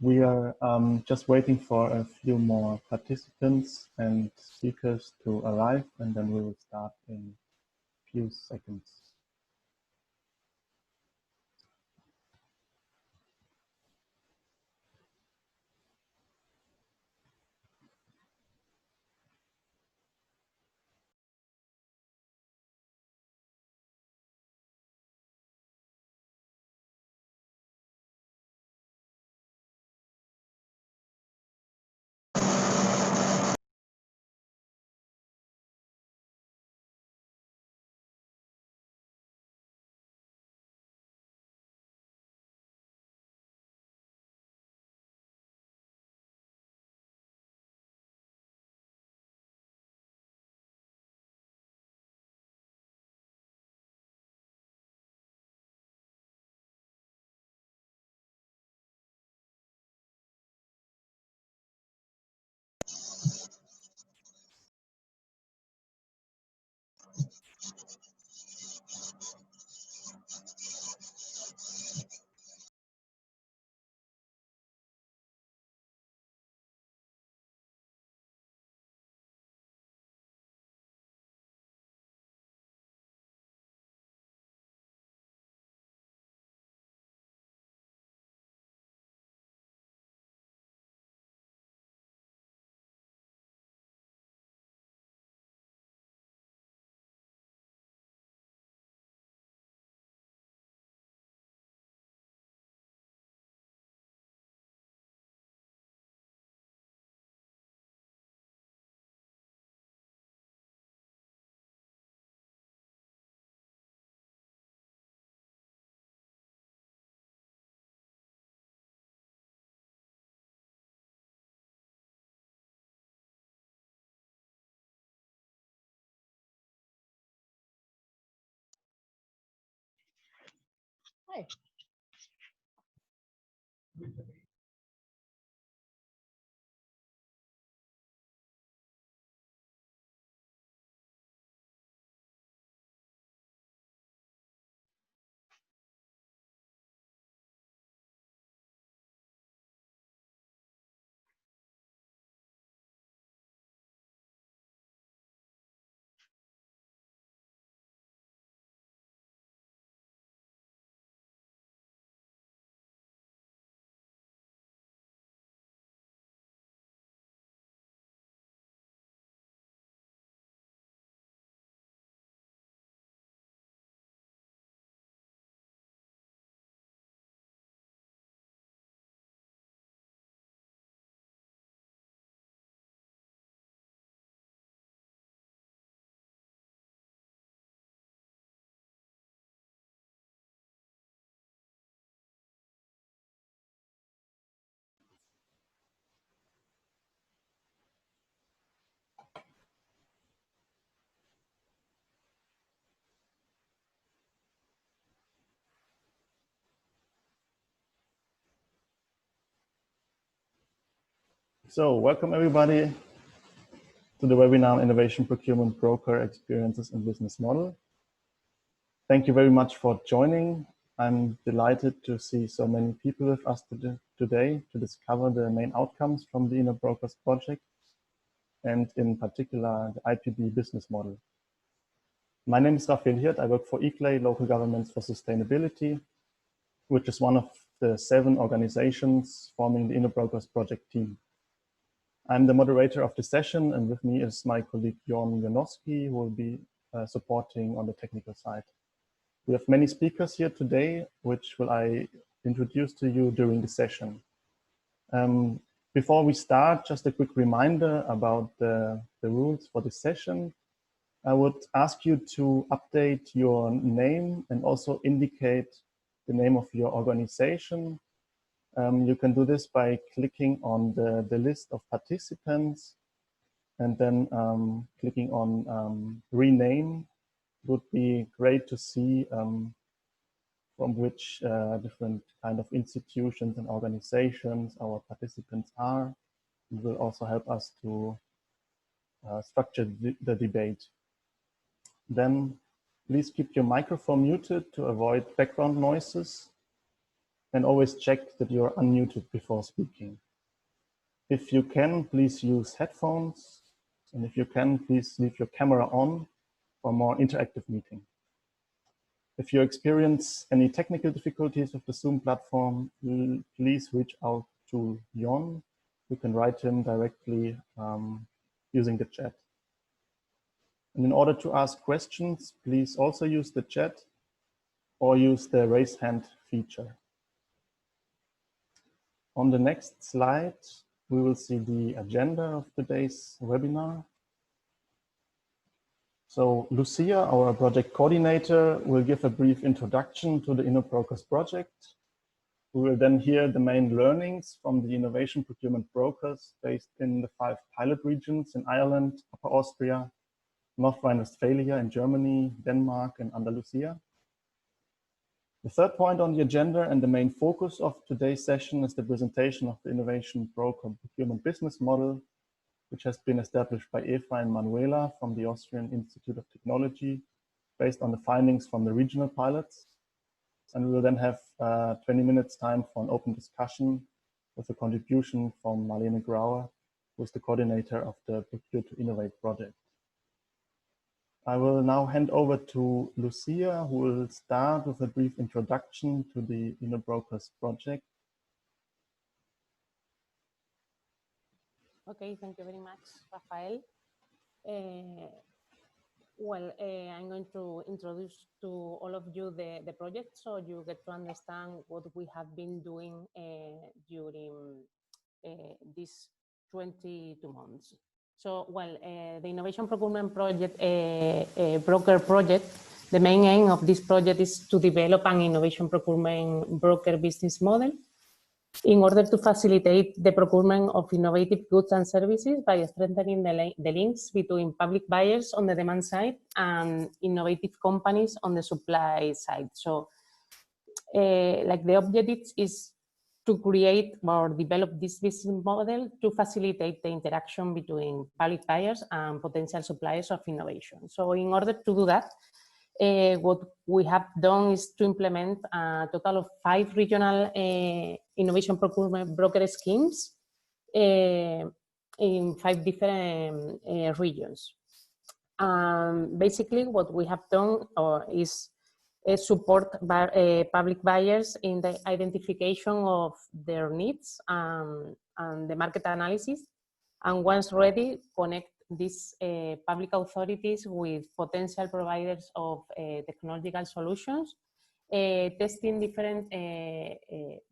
We are just waiting for a few more participants and speakers to arrive, and then we will start in a few seconds. Hi. So welcome everybody to the webinar Innovation Procurement Broker Experiences and Business Model. Thank you very much for joining. I'm delighted to see so many people with us today to discover the main outcomes from the Inno Brokers project, and in particular, the IPB business model. My name is Raphael Hirt. I work for ICLEI, Local Governments for Sustainability, which is one of the 7 organizations forming the Inno Brokers project team. I'm the moderator of the session, and with me is my colleague Jon Janowski, who will be supporting on the technical side. We have many speakers here today, which will I introduce to you during the session. Before we start, just a quick reminder about the rules for the session. I would ask you to update your name and also indicate the name of your organization. You can do this by clicking on the list of participants and then clicking on rename. Would be great to see from which different kind of institutions and organizations our participants are. It will also help us to structure the debate. Then please keep your microphone muted to avoid background noises. and always check that you're unmuted before speaking. If you can, please use headphones, and if you can, please leave your camera on for a more interactive meeting. If you experience any technical difficulties with the Zoom platform, please reach out to Jon. You can write him directly using the chat. And in order to ask questions, please also use the chat or use the raise hand feature. On the next slide, we will see the agenda of today's webinar. So Lucia, our project coordinator, will give a brief introduction to the Innovation Brokers project. We will then hear the main learnings from the Innovation Procurement Brokers based in the 5 pilot regions in Ireland, Upper Austria, North Rhine-Westphalia in Germany, Denmark, and Andalusia. The third point on the agenda and the main focus of today's session is the presentation of the Innovation Broker Procurement Business Model, which has been established by Eva and Manuela from the Austrian Institute of Technology, based on the findings from the regional pilots. And we will then have 20 minutes time for an open discussion with a contribution from Marlene Grauer, who is the coordinator of the Procure to Innovate project. I will now hand over to Lucia, who will start with a brief introduction to the Innovation Brokers project. Okay, thank you very much, Rafael. I'm going to introduce to all of you the project so you get to understand what we have been doing during these 22 months. So, the Innovation Procurement Broker project, the main aim of this project is to develop an Innovation Procurement Broker business model in order to facilitate the procurement of innovative goods and services by strengthening the links between public buyers on the demand side and innovative companies on the supply side. So, the objective is to create or develop this business model to facilitate the interaction between public buyers and potential suppliers of innovation. So in order to do that, what we have done is to implement a total of 5 regional innovation procurement broker schemes in 5 different regions. Basically, what we have done is support public buyers in the identification of their needs and the market analysis, and once ready, connect these public authorities with potential providers of technological solutions, testing different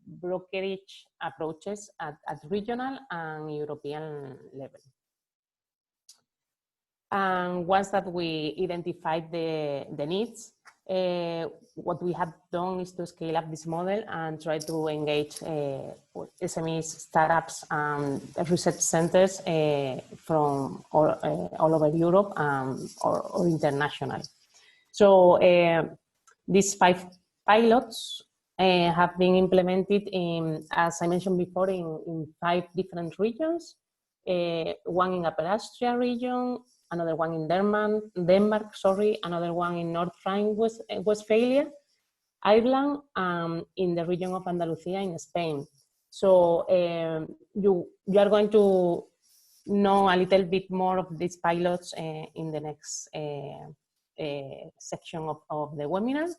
brokerage approaches at regional and European level. And once that we identified the needs, what we have done is to scale up this model and try to engage SMEs, startups, and research centers from all over Europe or international. So these 5 pilots have been implemented in, as I mentioned before, in 5 different regions. One in Upper Austria region, another one in Denmark, another one in North Rhine-Westphalia, Ireland, in the region of Andalusia in Spain. So you are going to know a little bit more of these pilots in the next section of the webinar.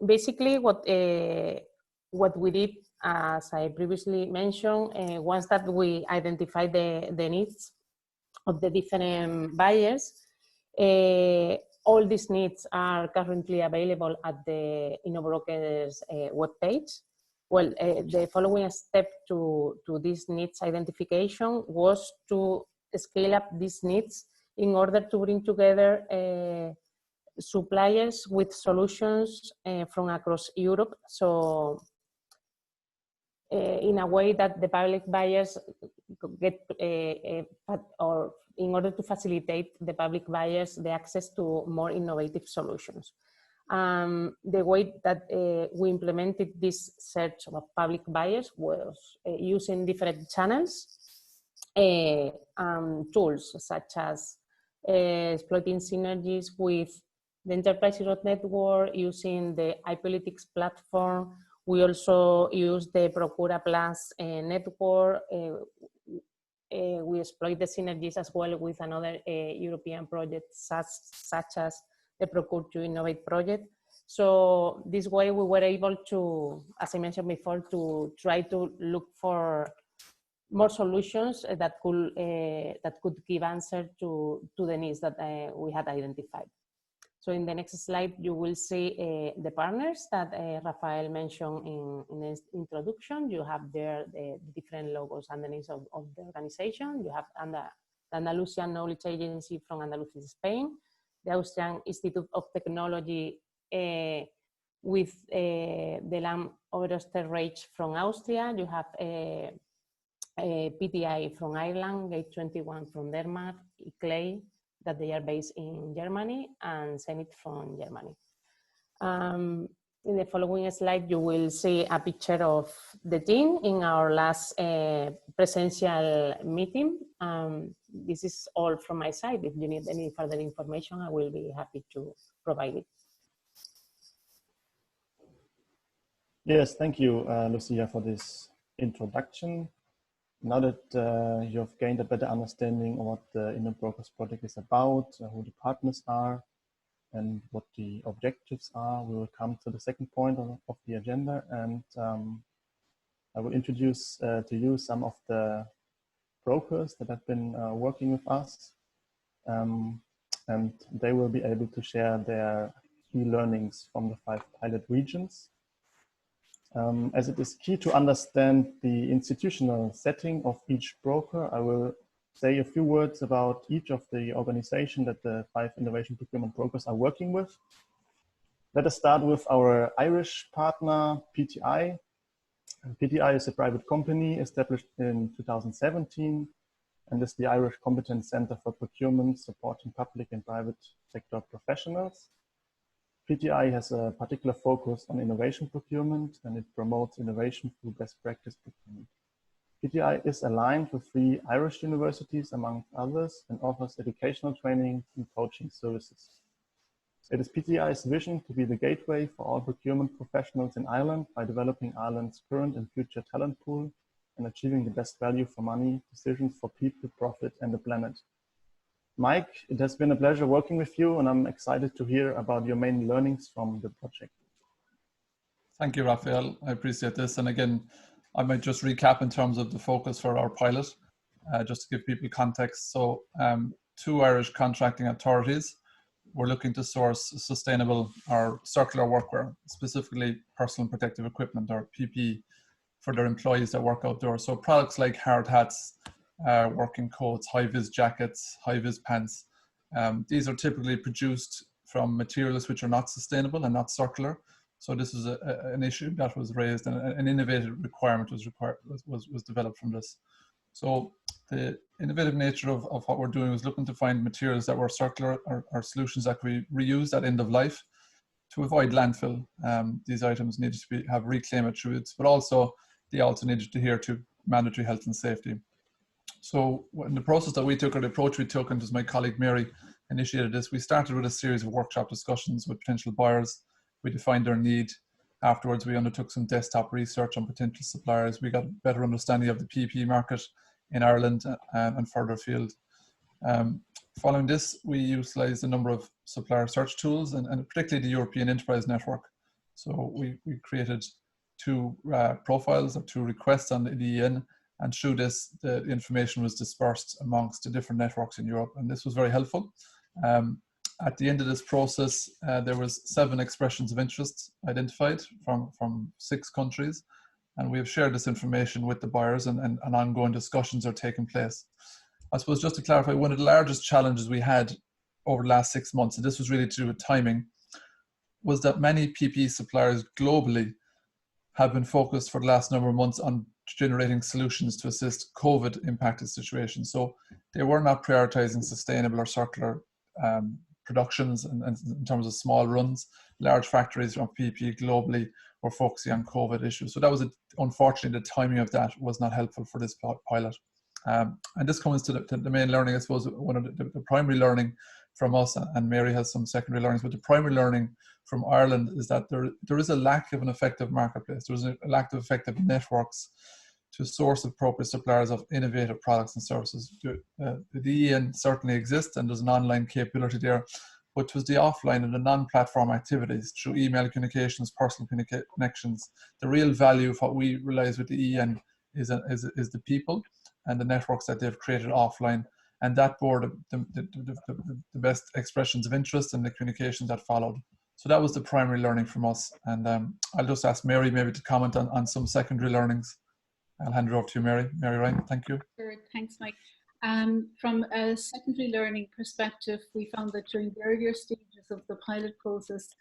Basically, what we did, as I previously mentioned, once that we identified the needs of the different buyers, all these needs are currently available at the InnoBrokers webpage. Well, the following step to this needs identification was to scale up these needs in order to bring together suppliers with solutions from across Europe. So in a way that the public buyers get, or in order to facilitate the public buyers the access to more innovative solutions. The way that we implemented this search of public buyers was using different channels and tools, such as exploiting synergies with the Enterprise Zero Network using the iPolitics platform. We also use the Procura Plus network. We exploit the synergies as well with another European projects such as the Procure to Innovate project. So this way we were able to, as I mentioned before, to try to look for more solutions that could give answer to the needs that we had identified. So in the next slide, you will see the partners that Rafael mentioned in his introduction. You have there the different logos and the names of the organization. You have the Andalusian Knowledge Agency from Andalusia, Spain, the Austrian Institute of Technology with the Lam Oberösterreich from Austria. You have PTI from Ireland, Gate 21 from Denmark, ICLEI, that they are based in Germany, and Zenit from Germany. In the following slide, you will see a picture of the team in our last presential meeting. This is all from my side. If you need any further information, I will be happy to provide it. Yes, thank you, Lucia, for this introduction. Now that you have gained a better understanding of what the Innovation Brokers project is about, who the partners are, and what the objectives are, we will come to the second point of the agenda, and I will introduce to you some of the brokers that have been working with us, and they will be able to share their key learnings from the 5 pilot regions. As it is key to understand the institutional setting of each broker, I will say a few words about each of the organizations that the 5 Innovation Procurement Brokers are working with. Let us start with our Irish partner, PTI. PTI is a private company established in 2017 and is the Irish Competence Centre for Procurement, supporting public and private sector professionals. PTI has a particular focus on innovation procurement, and it promotes innovation through best practice procurement. PTI is aligned with 3 Irish universities, among others, and offers educational training and coaching services. It is PTI's vision to be the gateway for all procurement professionals in Ireland by developing Ireland's current and future talent pool and achieving the best value for money decisions for people, profit, and the planet. Mike, it has been a pleasure working with you, and I'm excited to hear about your main learnings from the project. Thank you, Rafael. I appreciate this. And again, I might just recap in terms of the focus for our pilot, just to give people context. So 2 Irish contracting authorities were looking to source sustainable or circular workwear, specifically personal protective equipment or PPE for their employees that work outdoors. So products like hard hats, working coats, high-vis jackets, high-vis pants. These are typically produced from materials which are not sustainable and not circular. So this is an issue that was raised, and an innovative requirement was developed from this. So the innovative nature of what we're doing was looking to find materials that were circular or solutions that could be reused at end of life to avoid landfill. These items needed to have reclaim attributes, but also they also needed to adhere to mandatory health and safety. So in the process that we took, or the approach we took, and as my colleague Mary initiated this, we started with a series of workshop discussions with potential buyers. We defined their need. Afterwards, we undertook some desktop research on potential suppliers. We got a better understanding of the PPE market in Ireland and further afield. Following this, we utilised a number of supplier search tools, and particularly the European Enterprise Network. So we created 2 profiles or 2 requests on the EN, and through this, the information was dispersed amongst the different networks in Europe, and this was very helpful. At the end of this process, there was 7 expressions of interest identified from 6 countries, and we have shared this information with the buyers, and ongoing discussions are taking place. I suppose just to clarify, one of the largest challenges we had over the last 6 months, and this was really to do with timing, was that many PPE suppliers globally have been focused for the last number of months on generating solutions to assist COVID impacted situations. So they were not prioritizing sustainable or circular productions and in terms of small runs. Large factories from PPE globally were focusing on COVID issues. So that was, unfortunately, the timing of that was not helpful for this pilot. And this comes to the main learning, I suppose. One of the primary learning from us, and Mary has some secondary learnings, but the primary learning from Ireland is that there is a lack of an effective marketplace. There is a lack of effective networks to source appropriate suppliers of innovative products and services. The EN certainly exists, and there's an online capability there, but it was the offline and the non-platform activities through email communications, personal connections. The real value of what we realize with the EN is the people and the networks that they've created offline, and that bore the best expressions of interest and the communications that followed. So that was the primary learning from us. And I'll just ask Mary maybe to comment on some secondary learnings. I'll hand it over to you, Mary. Mary Ryan, thank you. Sure, thanks, Mike. From a secondary learning perspective, we found that during the earlier stages of the pilot process,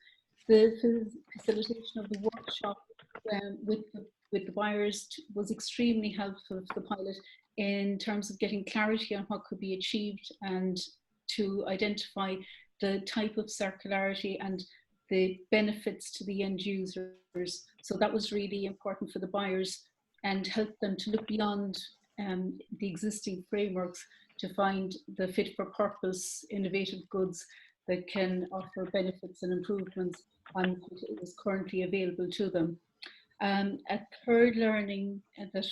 the facilitation of the workshop with the buyers was extremely helpful for the pilot in terms of getting clarity on what could be achieved and to identify the type of circularity and the benefits to the end users. So that was really important for the buyers and helped them to look beyond the existing frameworks to find the fit for purpose innovative goods that can offer benefits and improvements on what is currently available to them. A third learning that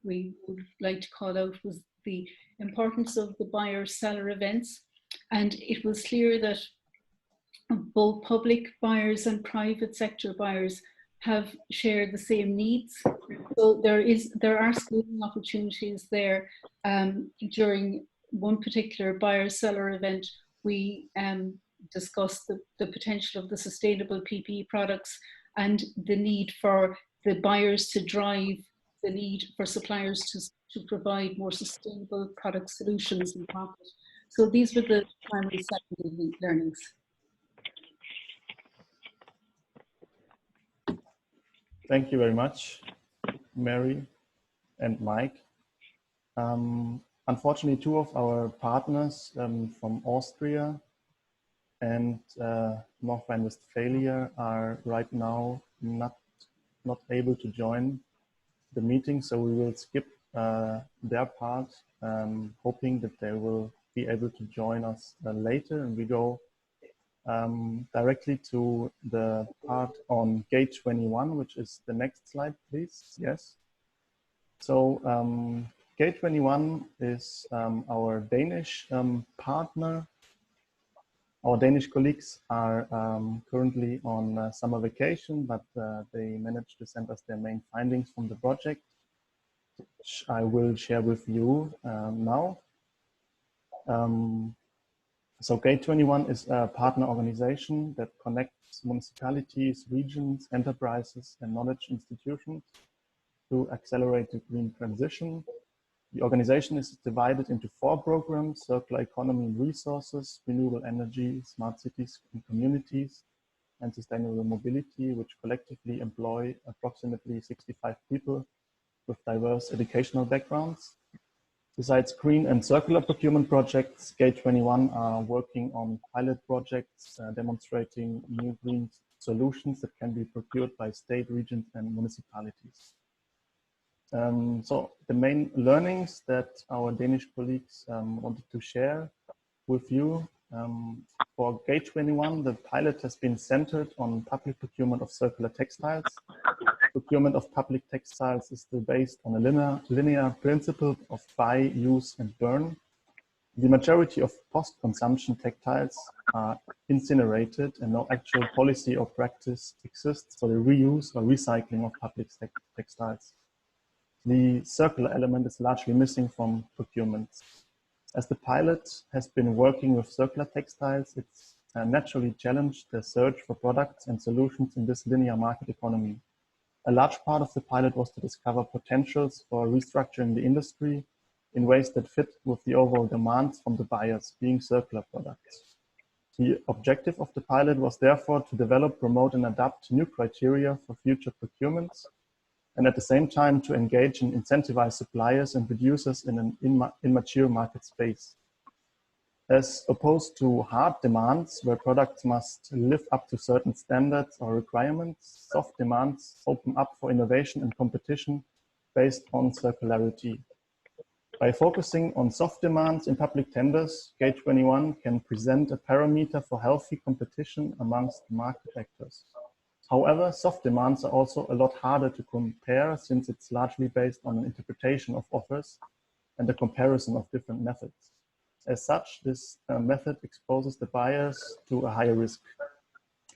we would like to call out was the importance of the buyer-seller events. And it was clear that both public buyers and private sector buyers have shared the same needs. So there are scaling opportunities there. During one particular buyer-seller event, we discussed the potential of the sustainable PPE products and the need for the buyers to drive the need for suppliers to provide more sustainable product solutions in the market. So these were the primary secondary learnings. Thank you very much, Mary and Mike. Unfortunately, two of our partners from Austria and North Rhine-Westphalia are right now not able to join the meeting, so we will skip their part, hoping that they will be able to join us later, and we go directly to the part on Gate 21, which is the next slide, please. Yes. So Gate 21 is our Danish partner. Our Danish colleagues are currently on summer vacation, but they managed to send us their main findings from the project, which I will share with you now. So Gate 21 is a partner organization that connects municipalities, regions, enterprises, and knowledge institutions to accelerate the green transition. The organization is divided into 4 programs: circular economy and resources, renewable energy, smart cities and communities, and sustainable mobility, which collectively employ approximately 65 people with diverse educational backgrounds. Besides green and circular procurement projects, Gate 21 are working on pilot projects demonstrating new green solutions that can be procured by state, regions, and municipalities. So the main learnings that our Danish colleagues wanted to share with you. For Gate 21, the pilot has been centered on public procurement of circular textiles. Procurement of public textiles is still based on a linear principle of buy, use, and burn. The majority of post-consumption textiles are incinerated, and no actual policy or practice exists for the reuse or recycling of public textiles. The circular element is largely missing from procurement. As the pilot has been working with circular textiles, it's naturally challenged the search for products and solutions in this linear market economy. A large part of the pilot was to discover potentials for restructuring the industry in ways that fit with the overall demands from the buyers, being circular products. The objective of the pilot was therefore to develop, promote, and adapt new criteria for future procurements, and at the same time to engage and incentivize suppliers and producers in an immature market space. As opposed to hard demands, where products must live up to certain standards or requirements, soft demands open up for innovation and competition based on circularity. By focusing on soft demands in public tenders, Gate 21 can present a parameter for healthy competition amongst market actors. However, soft demands are also a lot harder to compare since it's largely based on an interpretation of offers and a comparison of different methods. As such, this method exposes the buyers to a higher risk.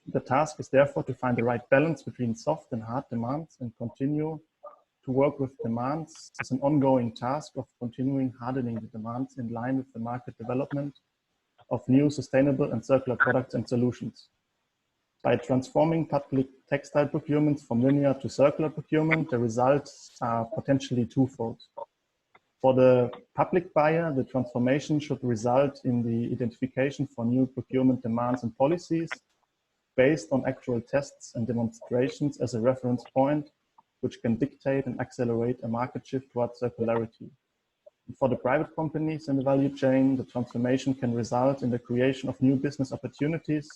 The task is therefore to find the right balance between soft and hard demands and continue to work with demands as an ongoing task of continuing hardening the demands in line with the market development of new sustainable and circular products and solutions. By transforming public textile procurements from linear to circular procurement, the results are potentially twofold. For the public buyer, the transformation should result in the identification for new procurement demands and policies based on actual tests and demonstrations as a reference point, which can dictate and accelerate a market shift towards circularity. And for the private companies in the value chain, the transformation can result in the creation of new business opportunities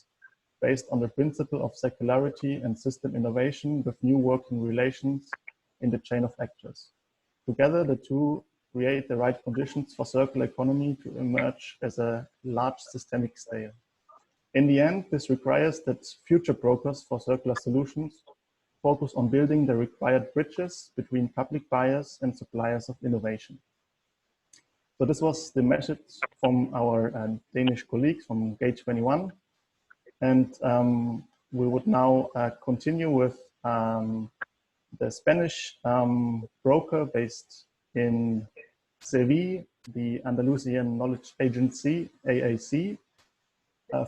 based on the principle of circularity and system innovation with new working relations in the chain of actors. Together, the two create the right conditions for circular economy to emerge as a large systemic scale. In the end, this requires that future brokers for circular solutions focus on building the required bridges between public buyers and suppliers of innovation. So this was the message from our Danish colleagues from Gate 21. And we would now continue with the Spanish broker based in Seville, the Andalusian Knowledge Agency, AAC.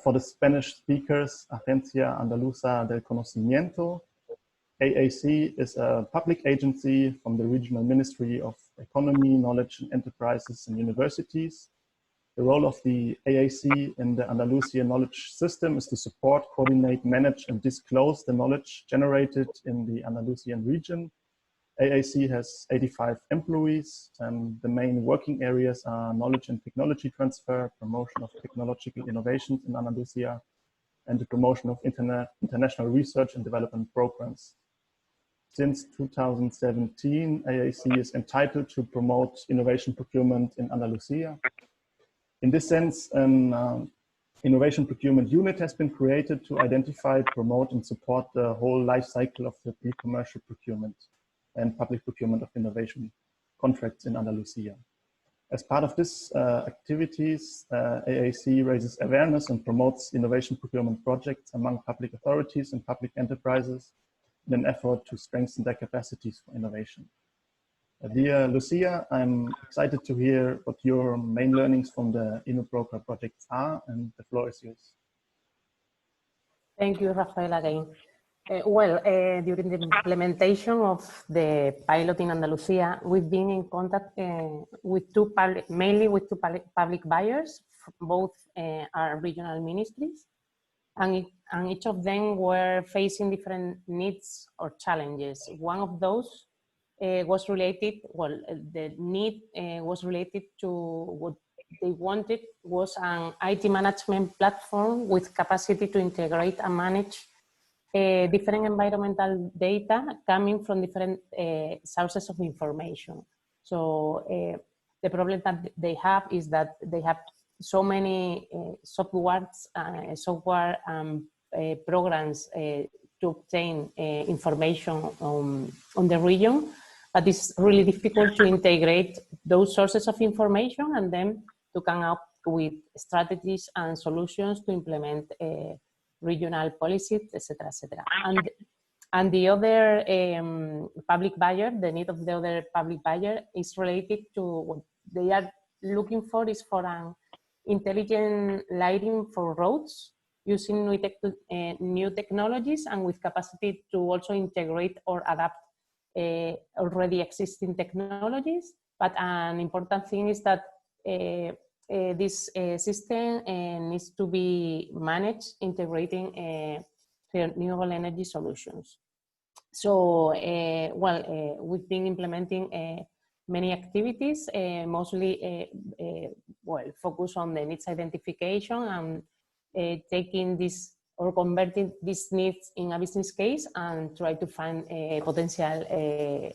For the Spanish speakers, Agencia Andaluza del Conocimiento. AAC is a public agency from the Regional Ministry of Economy, Knowledge and Enterprises and Universities. The role of the AAC in the Andalusian knowledge system is to support, coordinate, manage and disclose the knowledge generated in the Andalusian region. AAC has 85 employees, and the main working areas are knowledge and technology transfer, promotion of technological innovations in Andalusia, and the promotion of international research and development programs. Since 2017, AAC is entitled to promote innovation procurement in Andalusia. In this sense, an innovation procurement unit has been created to identify, promote, and support the whole life cycle of the pre-commercial procurement and public procurement of innovation contracts in Andalusia. As part of this activities, AAC raises awareness and promotes innovation procurement projects among public authorities and public enterprises in an effort to strengthen their capacities for innovation. Dear Lucia, I'm excited to hear what your main learnings from the InnoBroker projects are, and the floor is yours. Thank you, Rafael, again. During the implementation of the pilot in Andalusia, we've been in contact with mainly with two public buyers. Both are regional ministries, and each of them were facing different needs or challenges. One of those was related, the need was related to what they wanted was an IT management platform with capacity to integrate and manage different environmental data coming from different sources of information. So the problem that they have is that they have so many software programs to obtain information on the region, but it's really difficult to integrate those sources of information and then to come up with strategies and solutions to implement regional policies, etc., etc. And the other public buyer, the need of the other public buyer is related to what they are looking for is for an intelligent lighting for roads using new technologies and with capacity to also integrate or adapt already existing technologies. But an important thing is that this system needs to be managed integrating renewable energy solutions. So, we've been implementing many activities, mostly focus on the needs identification and taking this or converting these needs in a business case and try to find potential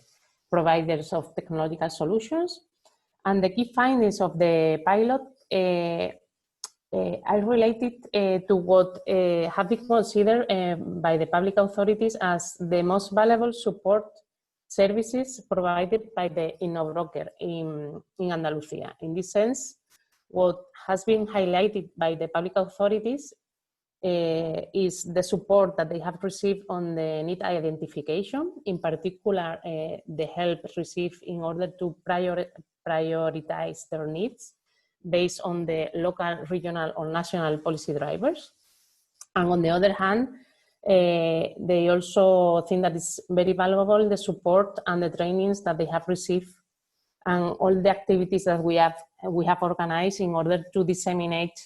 providers of technological solutions. And the key findings of the pilot are related to what have been considered by the public authorities as the most valuable support services provided by the InnoBroker in Andalusia. In this sense, what has been highlighted by the public authorities is the support that they have received on the need identification, in particular the help received in order to prioritize their needs based on the local, regional or national policy drivers. And on the other hand, they also think that it's very valuable, the support and the trainings that they have received and all the activities that we have organized in order to disseminate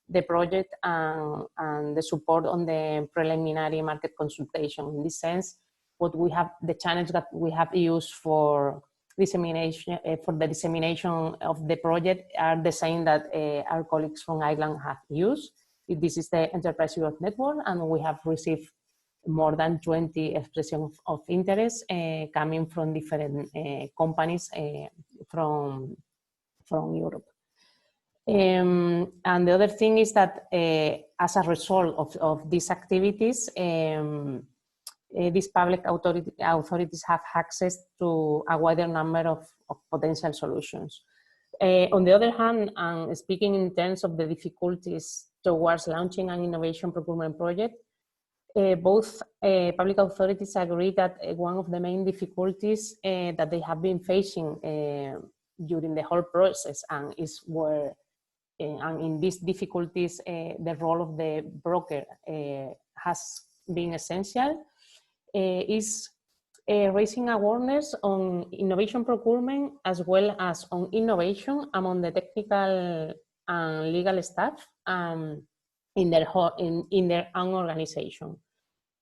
the project and the support on the preliminary market consultation. In this sense, what we have, the channels that we have used for dissemination, for the dissemination of the project are the same that our colleagues from Ireland have used. This is the Enterprise Europe Network, and we have received more than 20 expressions of interest coming from different companies from Europe. And the other thing is that as a result of these activities, these public authorities have access to a wider number of potential solutions. On the other hand, and speaking in terms of the difficulties towards launching an innovation procurement project, both public authorities agree that one of the main difficulties that they have been facing during the whole process, and is where, and in these difficulties, the role of the broker has been essential, is raising awareness on innovation procurement as well as on innovation among the technical and legal staff in their own organization.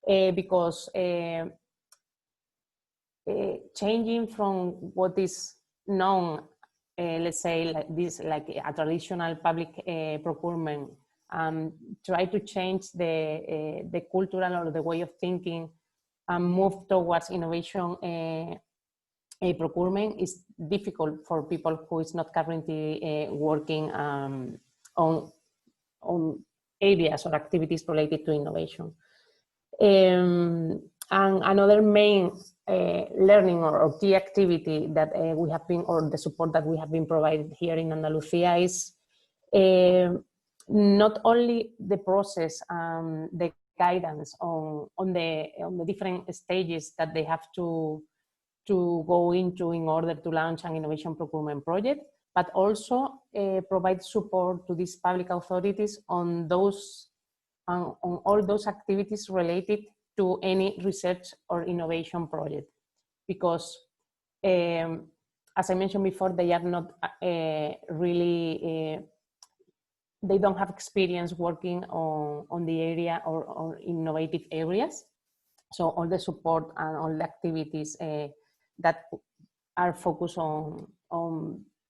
Because changing from what is known, let's say like this, like a traditional public procurement, try to change the cultural or the way of thinking and move towards innovation procurement is difficult for people who is not currently working on areas or activities related to innovation. And another main learning or key activity that we have been, or the support that we have been provided here in Andalusia is not only the process, the guidance on the different stages that they have to go into in order to launch an innovation procurement project, but also provide support to these public authorities on those on all those activities related to any research or innovation project. Because as I mentioned before, they are not really, they don't have experience working on the area or on innovative areas. So all the support and all the activities that are focused on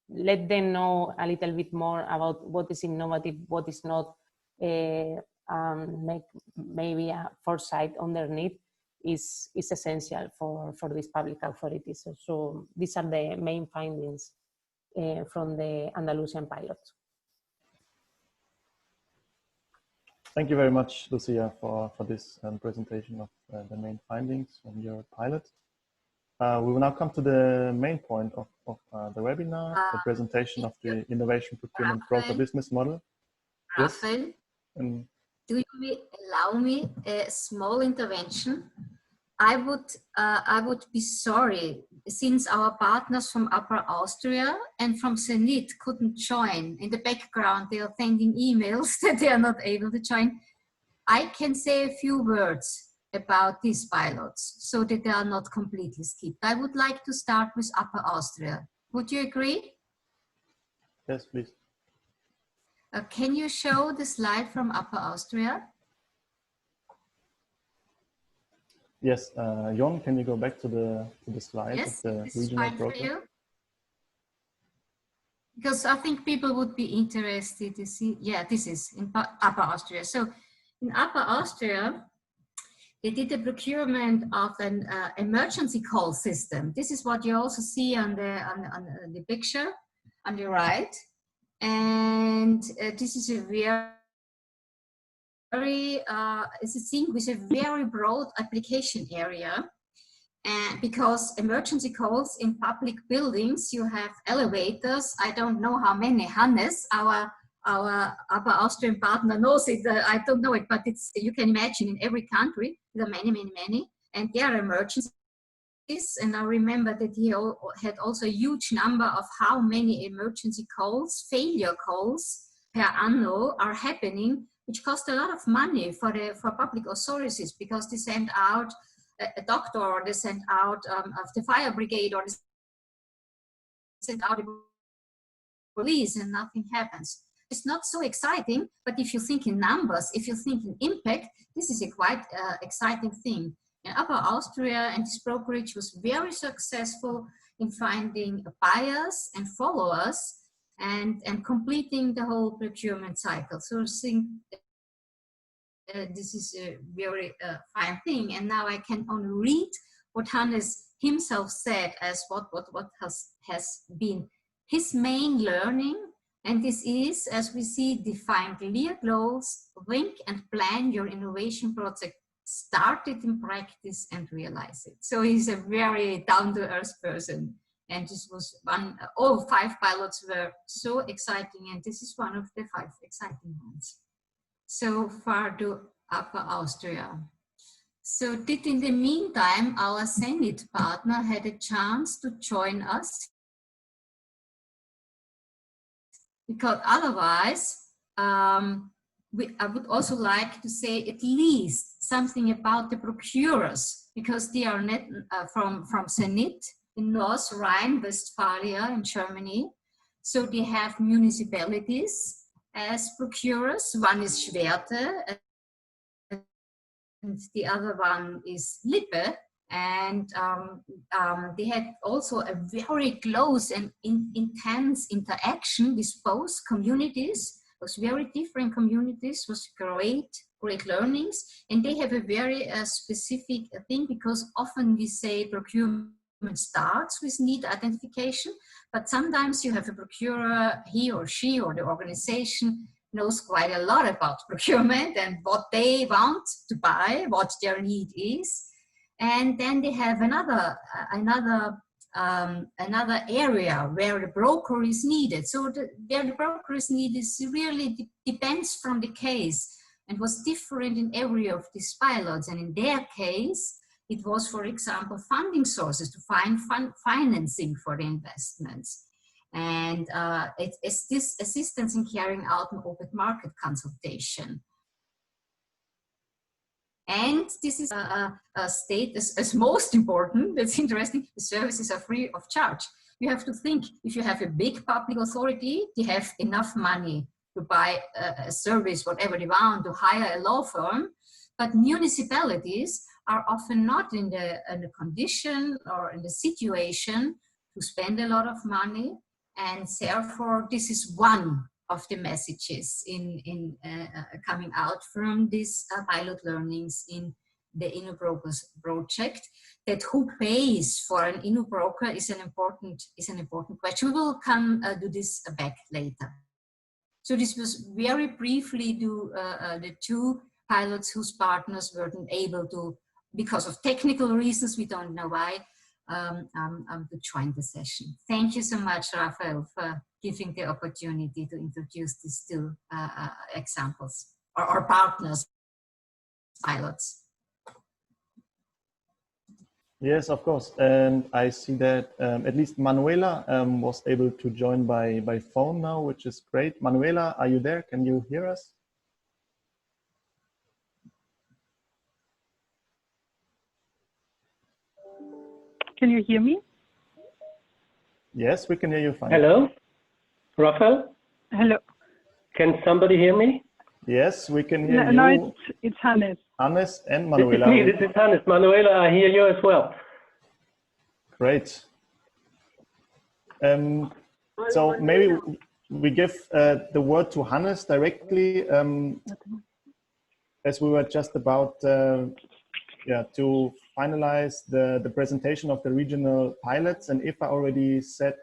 let them know a little bit more about what is innovative, what is not, make maybe a foresight underneath is essential for these public authorities. So these are the main findings from the Andalusian pilot. Thank you very much, Lucia, for this presentation of the main findings from your pilot. We will now come to the main point of the webinar, the presentation of the Innovation Procurement Broker business model. Raphael, yes? Do you allow me a small intervention? I would be sorry, since our partners from Upper Austria and from Zenit couldn't join. In the background, they are sending emails that they are not able to join. I can say a few words about these pilots so that they are not completely skipped. I would like to start with Upper Austria. Would you agree? Yes, please. Can you show the slide from Upper Austria? Yes, Jon, can you go back to the slide yes, of the regional broker? For you. Because I think people would be interested to see. Yeah, this is in Upper Austria. So in Upper Austria, they did the procurement of an emergency call system. This is what you also see on the picture. on the right. And this is a it's a thing with a very broad application area. And because emergency calls in public buildings, you have elevators. I don't know how many. Hannes, our Upper Austrian partner, knows it. I don't know it, but it's, you can imagine, in every country there are many, and there are emergencies. And I remember that he had also a huge number of how many emergency calls, failure calls per anno are happening, which cost a lot of money for public authorities, because they send out a doctor, or they send out of the fire brigade, or they send out the police, and nothing happens. It's not so exciting, but if you think in numbers, if you think in impact, this is a quite exciting thing. In Upper Austria, and this brokerage was very successful in finding buyers and followers and completing the whole procurement cycle. So I think this is a very fine thing. And now I can only read what Hannes himself said as what has been his main learning. And this is, as we see, define clear goals, think and plan your innovation project, start it in practice and realize it. So he's a very down-to-earth person. And this was all 5 pilots were so exciting, and this is one of the 5 exciting ones. So far to Upper Austria. So in the meantime, our Zenit partner had a chance to join us, because otherwise, I would also like to say at least something about the procurers, because they are not, from Zenit in North Rhine-Westphalia in Germany. So they have municipalities as procurers. One is Schwerte, and the other one is Lippe. And they had also a very close and intense interaction with both communities. It was very different communities, was great learnings. And they have a very specific thing, because often we say procurement starts with need identification, but sometimes you have a procurer, he or she or the organization knows quite a lot about procurement and what they want to buy, what their need is. And then they have another area where the broker is needed. So where the broker is needed is really depends from the case, and was different in every of these pilots. And in their case, it was, for example, funding sources to find financing for the investments. And it's this assistance in carrying out an open market consultation. And this is a state as most important, that's interesting, the services are free of charge. You have to think, if you have a big public authority, they have enough money to buy a service, whatever they want, to hire a law firm. But municipalities are often not in the condition or in the situation to spend a lot of money. And therefore, this is one of the messages in coming out from these pilot learnings in the InnoBrokers project, that who pays for an InnoBroker is an important question. We will come do this back later. So this was very briefly the 2 pilots whose partners weren't able to, because of technical reasons, we don't know why, to join the session. Thank you so much, Raphael, for giving the opportunity to introduce these 2 examples, or partners, pilots. Yes, of course. And I see that at least Manuela was able to join by phone now, which is great. Manuela, are you there? Can you hear us? Can you hear me? Yes, we can hear you fine. Hello, Raphael? Hello. Can somebody hear me? Yes, we can hear you. No, it's Hannes. Hannes and Manuela. This is Hannes. Manuela, I hear you as well. Great. So maybe we give the word to Hannes directly, as we were just about to finalize the presentation of the regional pilots, and Eva already said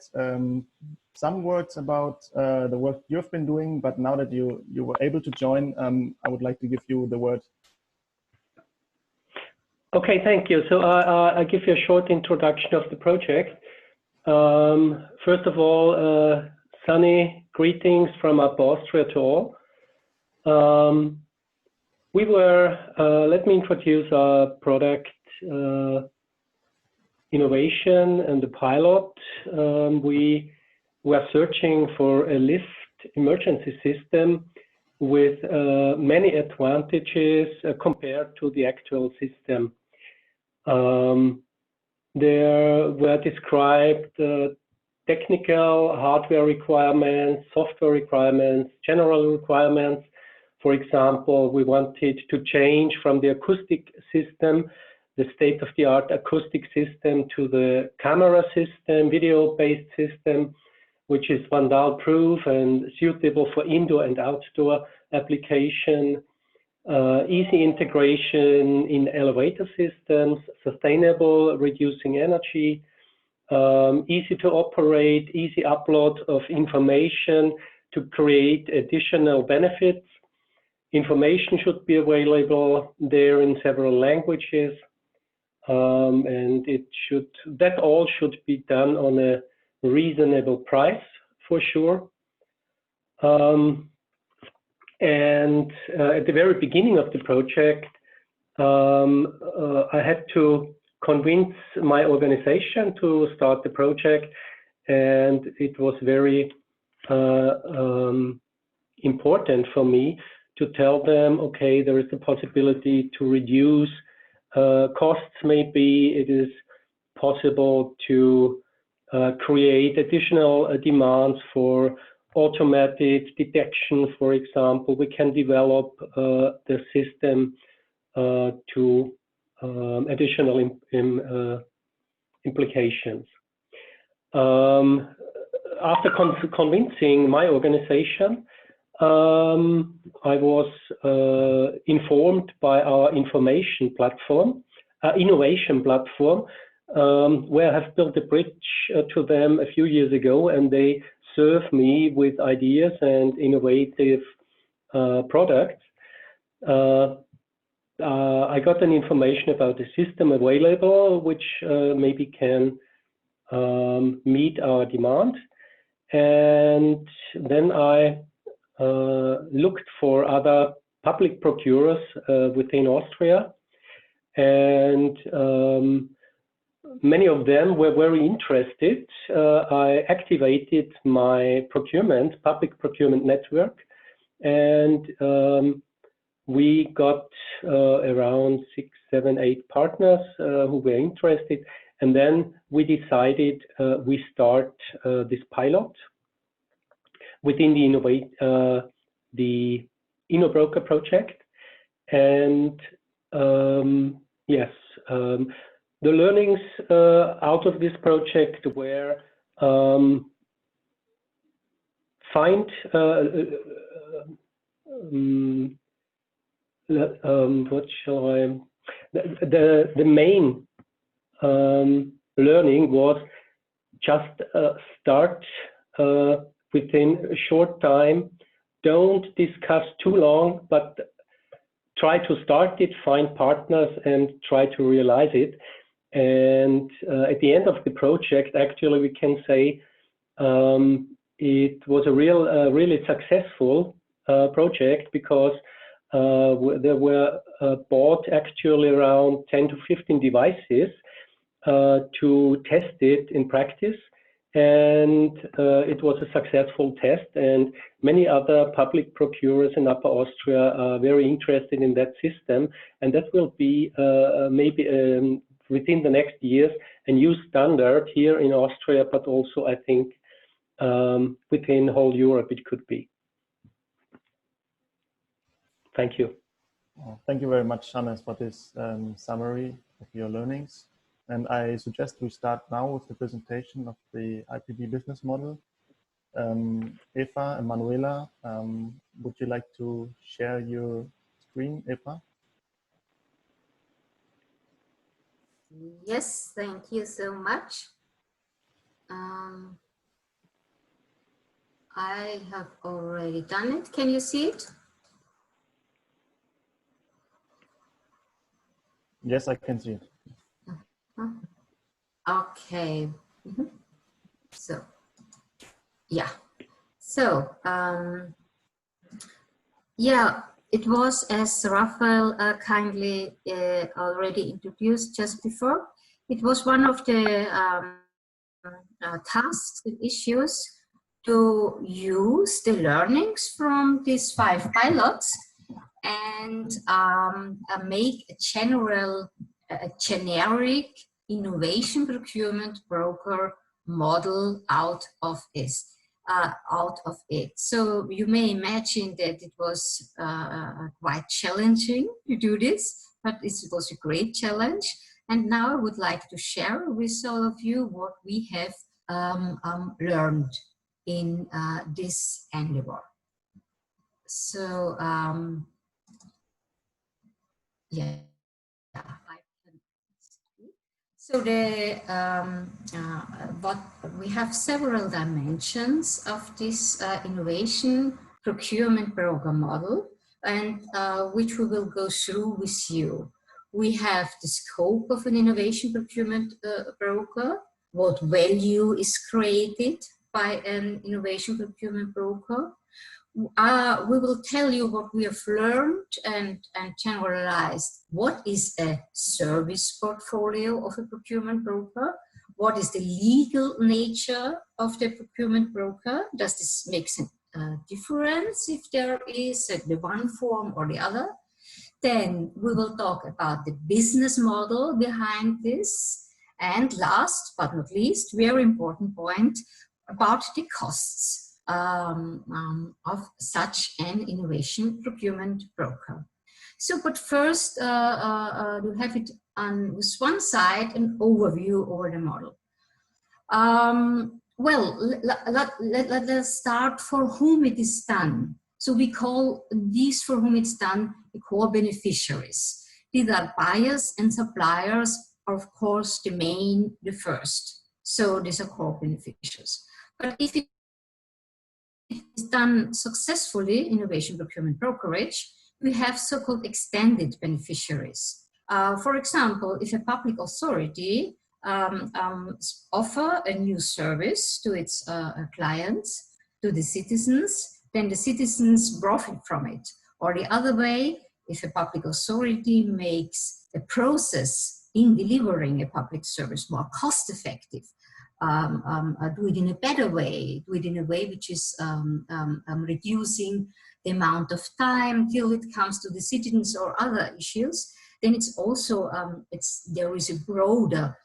some words about the work you've been doing, but now that you were able to join, I would like to give you the word. Okay, thank you. So I'll give you a short introduction of the project. First of all, sunny greetings from Upper Austria to all. Let me introduce our product innovation and the pilot. We were searching for a lift emergency system with many advantages compared to the actual system. There were described technical hardware requirements, software requirements, general requirements. For example, we wanted to change from the acoustic system, the state-of-the-art acoustic system, to the camera system, video-based system, which is vandal-proof and suitable for indoor and outdoor application. Easy integration in elevator systems, sustainable, reducing energy, easy to operate, easy upload of information to create additional benefits. Information should be available there in several languages, and that all should be done on a reasonable price for sure. And at the very beginning of the project, I had to convince my organization to start the project, and it was very important for me to tell them, okay, there is the possibility to reduce costs. Maybe it is possible to create additional demands for automated detection, for example. We can develop the system to additional implications. After convincing my organization, I was informed by our innovation platform, where I have built a bridge to them a few years ago, and they serve me with ideas and innovative products. I got an information about the system available, which maybe can meet our demand. And then I looked for other public procurers within Austria, and many of them were very interested. I activated my public procurement network, and we got around 6, 7, 8 partners who were interested. And then we decided we start this pilot within the InnoBroker project. And yes, the learnings out of this project were the main learning was just start within a short time. Don't discuss too long, but try to start it, find partners, and try to realize it. And at the end of the project, actually, we can say it was a really successful project, because there were bought actually around 10 to 15 devices to test it in practice. And it was a successful test, and many other public procurers in Upper Austria are very interested in that system, and that will be maybe within the next years a new standard here in Austria, but also I think within whole Europe it could be. Thank you. Thank you very much, Hannes, for this summary of your learnings. And I suggest we start now with the presentation of the IPB business model. Eva and Manuela, would you like to share your screen, Eva? Yes, thank you so much. I have already done it. Can you see it? Yes, I can see it. Okay. So, yeah. So, yeah, it was, as Raphael kindly already introduced just before, it was one of the tasks and issues to use the learnings from these 5 pilots and make a generic innovation procurement broker model out of this. So you may imagine that it was quite challenging to do this, but it was a great challenge. And now I would like to share with all of you what we have learned in this endeavor. So yeah, I can speak. So what we have several dimensions of this innovation procurement broker model, and which we will go through with you. We have the scope of an innovation procurement broker, what value is created by an innovation procurement broker. We will tell you what we have learned and generalized. What is a service portfolio of a procurement broker? What is the legal nature of the procurement broker? Does this make a difference if there is the one form or the other? Then we will talk about the business model behind this. And last but not least, very important point, about the costs of such an innovation procurement broker. So, but first, we have it on with one side, an overview over the model. Well, let us start for whom it is done. So we call these for whom it's done the core beneficiaries. These are buyers and suppliers are, of course, the first. So these are core beneficiaries. But if it is done successfully, innovation procurement brokerage, we have so-called extended beneficiaries. For example, if a public authority offer a new service to its clients, to the citizens, then the citizens profit from it. Or the other way, if a public authority makes a process in delivering a public service more cost-effective, do it in a better way, do it in a way which is reducing the amount of time till it comes to the citizens or other issues, then it's also, there is a broader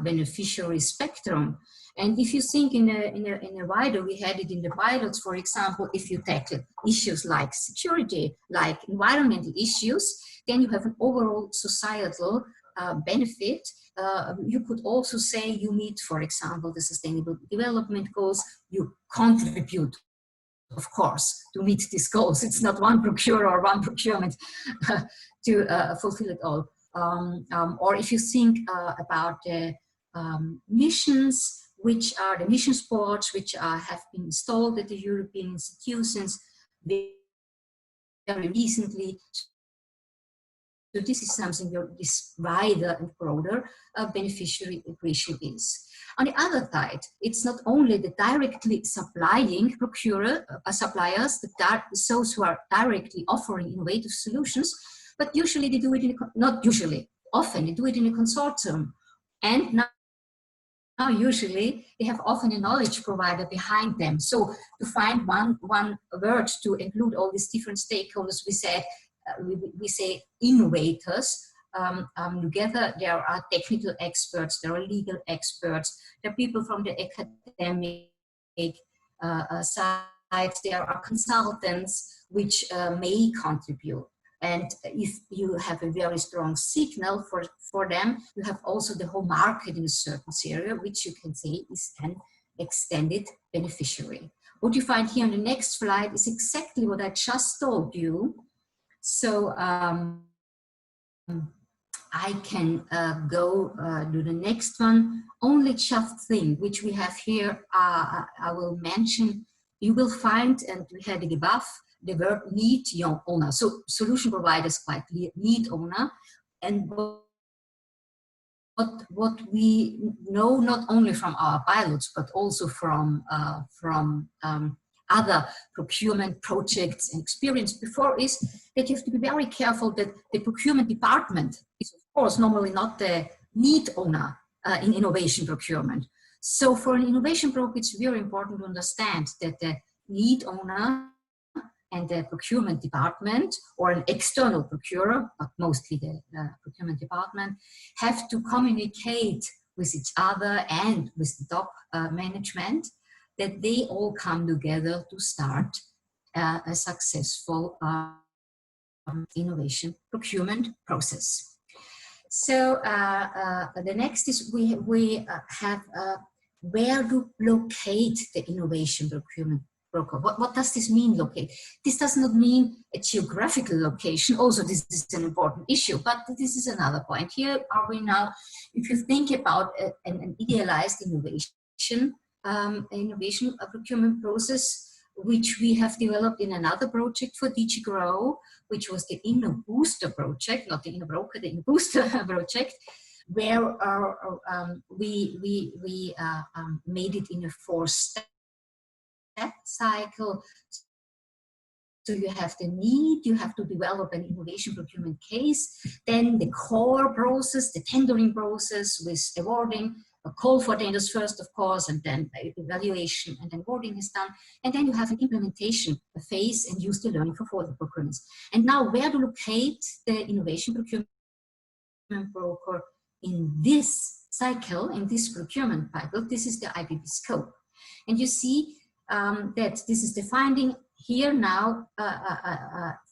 beneficiary spectrum. And if you think in a wider, we had it in the pilots, for example, if you tackle issues like security, like environmental issues, then you have an overall societal benefit. You could also say you meet, for example, the sustainable development goals, you contribute, of course, to meet these goals. It's not one procurer or one procurement to fulfill it all. Or if you think about the missions, which are the mission sports, which have been installed at the European institutions very recently. So this is something where this wider and broader beneficiary equation is. On the other side, it's not only the directly supplying suppliers, those who are directly offering innovative solutions, but usually they do it often they do it in a consortium. And now usually they have often a knowledge provider behind them. So to find one word to include all these different stakeholders, we say innovators. Together, there are technical experts, there are legal experts, there are people from the academic side, there are consultants which may contribute. And if you have a very strong signal for them, you have also the whole market in a certain area, which you can say is an extended beneficiary. What you find here on the next slide is exactly what I just told you. So I can go to the next one. Only just thing which we have here, I will mention. You will find, and we had it above, the verb need owner. So solution providers quite clear, need owner. And what we know not only from our pilots, but also from other procurement projects and experience before, is that you have to be very careful that the procurement department is, of course, normally not the need owner in innovation procurement. So for an innovation broker, it's very important to understand that the need owner and the procurement department, or an external procurer, but mostly the procurement department, have to communicate with each other and with the top management, that they all come together to start a successful innovation procurement process. So the next is we have where to locate the innovation procurement broker. What does this mean, locate? This does not mean a geographical location. Also, this is an important issue, but this is another point. Here are we now, if you think about an idealized innovation procurement process, which we have developed in another project for DG Grow, which was the InnoBooster project, not the InnoBroker, the InnoBooster project, where we made it in a 4-step cycle. So you have the need, you have to develop an innovation procurement case, then the core process, the tendering process with awarding, a call for tenders first, of course, and then evaluation, and then awarding is done. And then you have an implementation phase and use the learning for further procurements. And now where to locate the innovation procurement broker in this cycle, in this procurement cycle? This is the IBP scope. And you see that this is the finding here now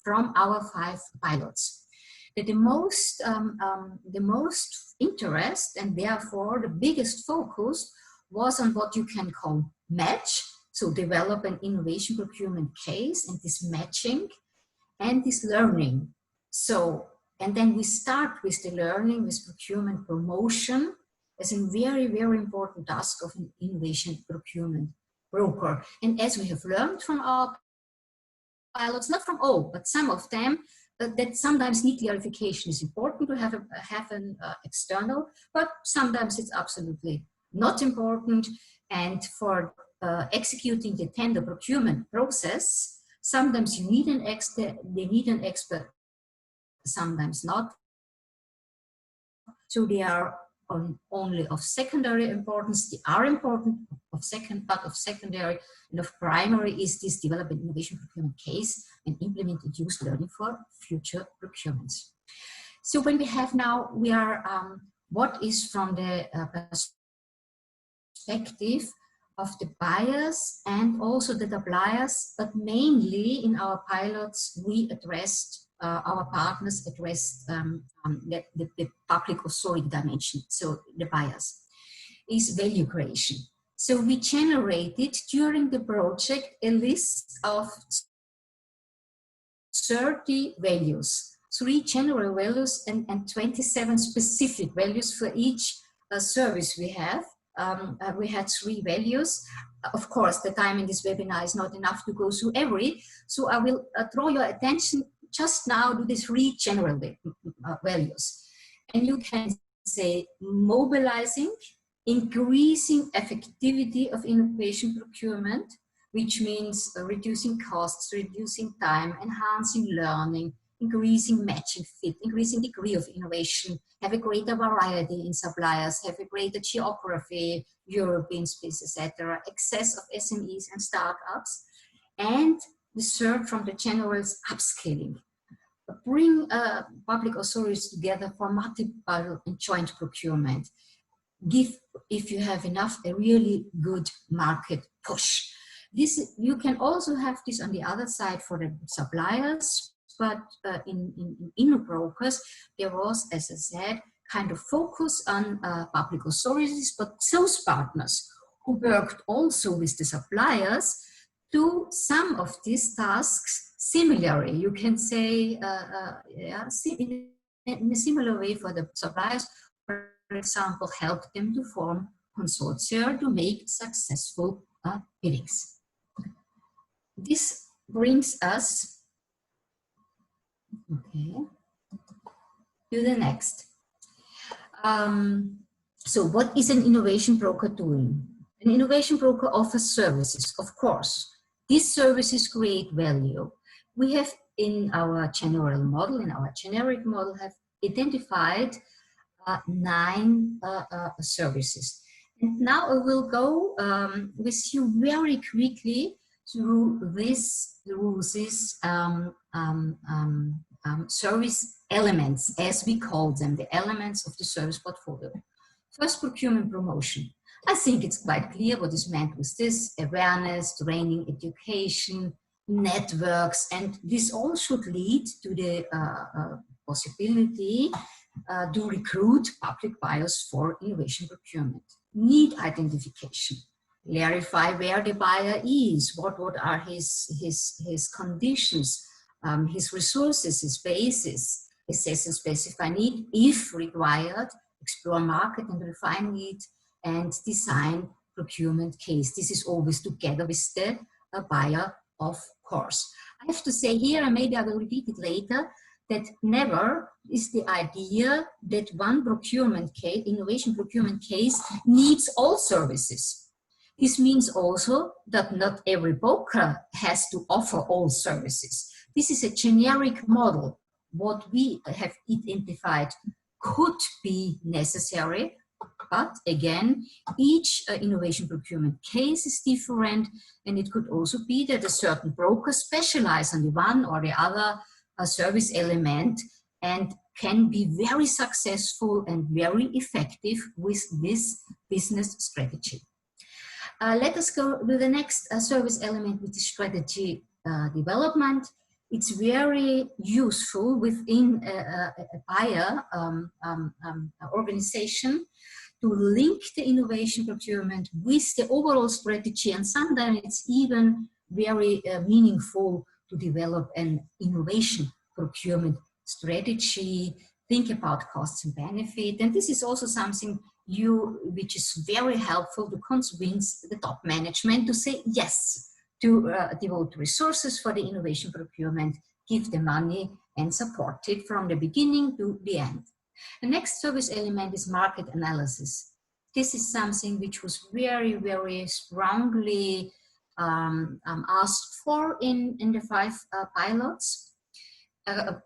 from our 5 pilots. That the most interest, and therefore the biggest focus, was on what you can call match. So develop an innovation procurement case, and this matching and this learning. So, and then we start with the learning, with procurement promotion as a very, very important task of an innovation procurement broker. And as we have learned from our pilots, not from all, but some of them, that sometimes need clarification. Is important to have an external, but sometimes it's absolutely not important. And for executing the tender procurement process, sometimes you need an expert, they need an expert, sometimes not. So they are only of secondary importance. They are important of secondary, and of primary is this development innovation procurement case and implement and use learning for future procurements. So when we have now, we are, what is from the perspective of the buyers and also the suppliers, but mainly in our pilots, we addressed our partners addressed the public authority dimension, so the buyers, is value creation. So we generated during the project a list of 30 values, 3 general values and 27 specific values for each service we have. We had 3 values. Of course, the time in this webinar is not enough to go through every, so I will draw your attention just now to these 3 general values. And you can say mobilizing, increasing effectivity of innovation procurement, which means reducing costs, reducing time, enhancing learning, increasing matching fit, increasing degree of innovation, have a greater variety in suppliers, have a greater geography, European space, etc., access of SMEs and startups, and the third from the generals, upscaling. Bring public authorities together for multiple and joint procurement. Give, if you have enough, a really good market push. This, you can also have this on the other side for the suppliers, but in brokers, there was, as I said, kind of focus on public authorities, but those partners who worked also with the suppliers do some of these tasks similarly. You can say in in a similar way for the suppliers, for example, help them to form consortia to make successful biddings. This brings us to the next. So what is an innovation broker doing? An innovation broker offers services, of course. These services create value. We have in our general model, in our generic model, have identified 9 services. And now I will go with you very quickly through these service elements, as we call them, the elements of the service portfolio. First, procurement promotion. I think it's quite clear what is meant with this: awareness, training, education, networks, and this all should lead to the possibility to recruit public buyers for innovation procurement. Need identification. Clarify where the buyer is, what are his conditions, his resources, his basis, assess and specify need, if required, explore market and refine need, and design procurement case. This is always together with the buyer, of course. I have to say here, and maybe I will repeat it later, that never is the idea that one procurement case, innovation procurement case, needs all services. This means also that not every broker has to offer all services. This is a generic model. What we have identified could be necessary, but again, each innovation procurement case is different, and it could also be that a certain broker specializes on the one or the other service element and can be very successful and very effective with this business strategy. Let us go to the next service element, which is strategy development. It's very useful within a buyer organization to link the innovation procurement with the overall strategy, and sometimes it's even very meaningful to develop an innovation procurement strategy, think about costs and benefit, and this is also something which is very helpful to convince the top management to say yes, to devote resources for the innovation procurement, give the money and support it from the beginning to the end. The next service element is market analysis. This is something which was very, very strongly asked for in the 5 pilots.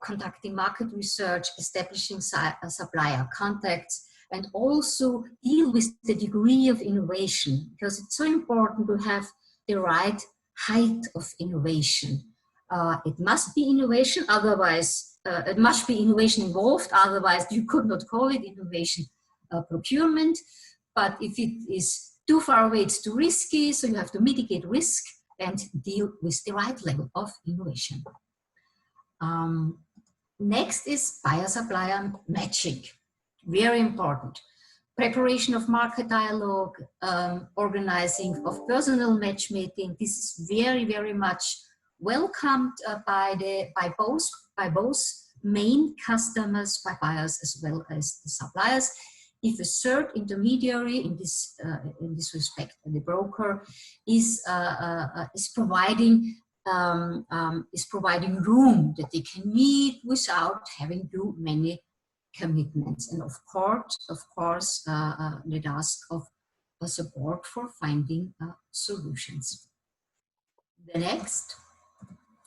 Conducting market research, establishing supplier contacts, and also deal with the degree of innovation, because it's so important to have the right height of innovation. It must be innovation, otherwise, it must be innovation involved, otherwise you could not call it innovation procurement. But if it is too far away, it's too risky, so you have to mitigate risk and deal with the right level of innovation. Next is buyer-supplier matching. Very important. Preparation of market dialogue, organizing of personal matchmaking. This is very, very much welcomed by both main customers, by buyers as well as the suppliers. If a third intermediary in this respect, the broker, is providing room that they can meet without having too many commitments, and of course the task of support for finding solutions. The next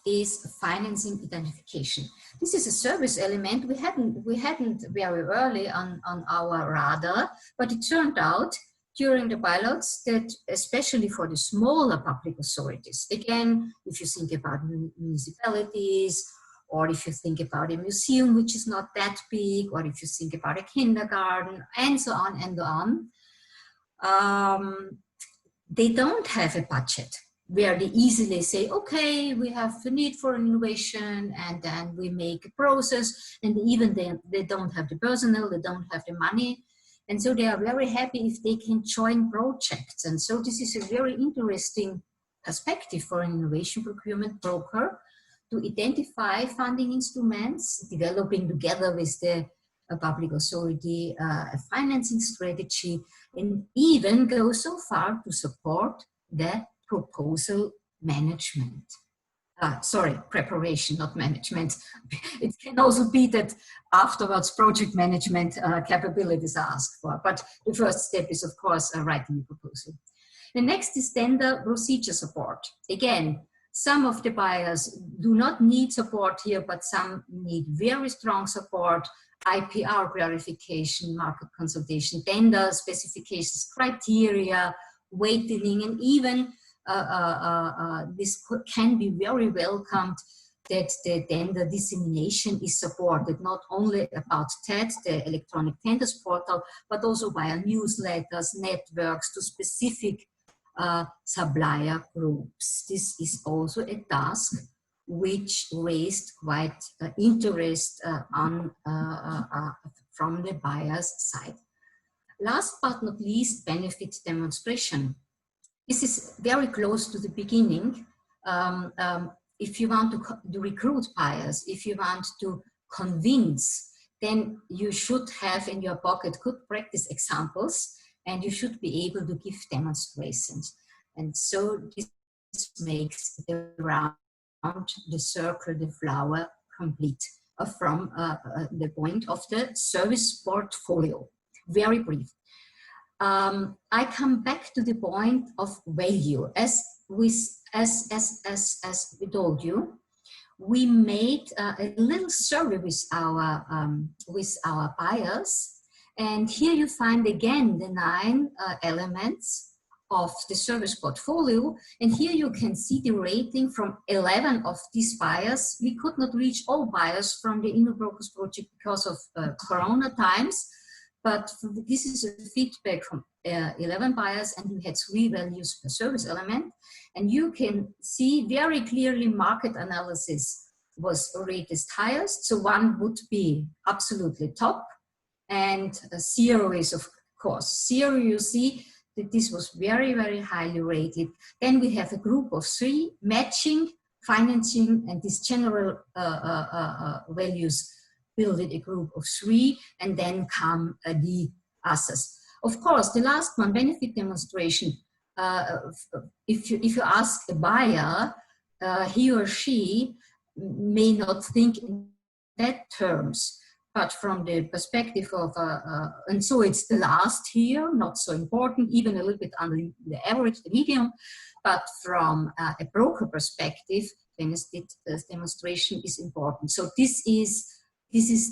is financing identification. This is a service element we hadn't very early on our radar, but it turned out during the pilots that especially for the smaller public authorities, again, if you think about municipalities, or if you think about a museum which is not that big, or if you think about a kindergarten, and so on and on, they don't have a budget where they easily say, okay, we have the need for innovation, and then we make a process, and even they don't have the personnel, they don't have the money, and so they are very happy if they can join projects. And so this is a very interesting perspective for an innovation procurement broker, to identify funding instruments, developing together with the public authority a financing strategy, and even go so far to support the proposal management. Sorry, preparation, not management. It can also be that afterwards project management capabilities are asked for, but the first step is, of course, writing the proposal. The next is tender procedure support. Again, some of the buyers do not need support here, but some need very strong support, IPR clarification, market consultation, tender specifications, criteria, weighting, and even this can be very welcomed that the tender dissemination is supported, not only about TED, the electronic tenders portal, but also via newsletters, networks to specific supplier groups. This is also a task which raised quite interest from the buyer's side. Last but not least, benefit demonstration. This is very close to the beginning. If you want to recruit buyers, if you want to convince, then you should have in your pocket good practice examples, and you should be able to give demonstrations. And so this makes the round, the circle, the flower complete from the point of the service portfolio. Very brief. I come back to the point of value. As we told you, we made a little survey with our buyers, and here you find again the 9 elements of the service portfolio, and here you can see the rating from 11 of these buyers. We could not reach all buyers from the Innovation Brokers project because of Corona times, but this is a feedback from 11 buyers, and we had 3 values per service element. And you can see very clearly market analysis was rated highest. So 1 would be absolutely top, and 0 is of course 0. You see that this was very, very highly rated. Then we have a group of 3, matching, financing, and these general values build a group of 3, and then come the others. Of course, the last one, benefit demonstration. If you ask a buyer, he or she may not think in that terms, but from the perspective of, and so it's the last here, not so important, even a little bit under the average, the medium, but from a broker perspective, demonstration is important. So this is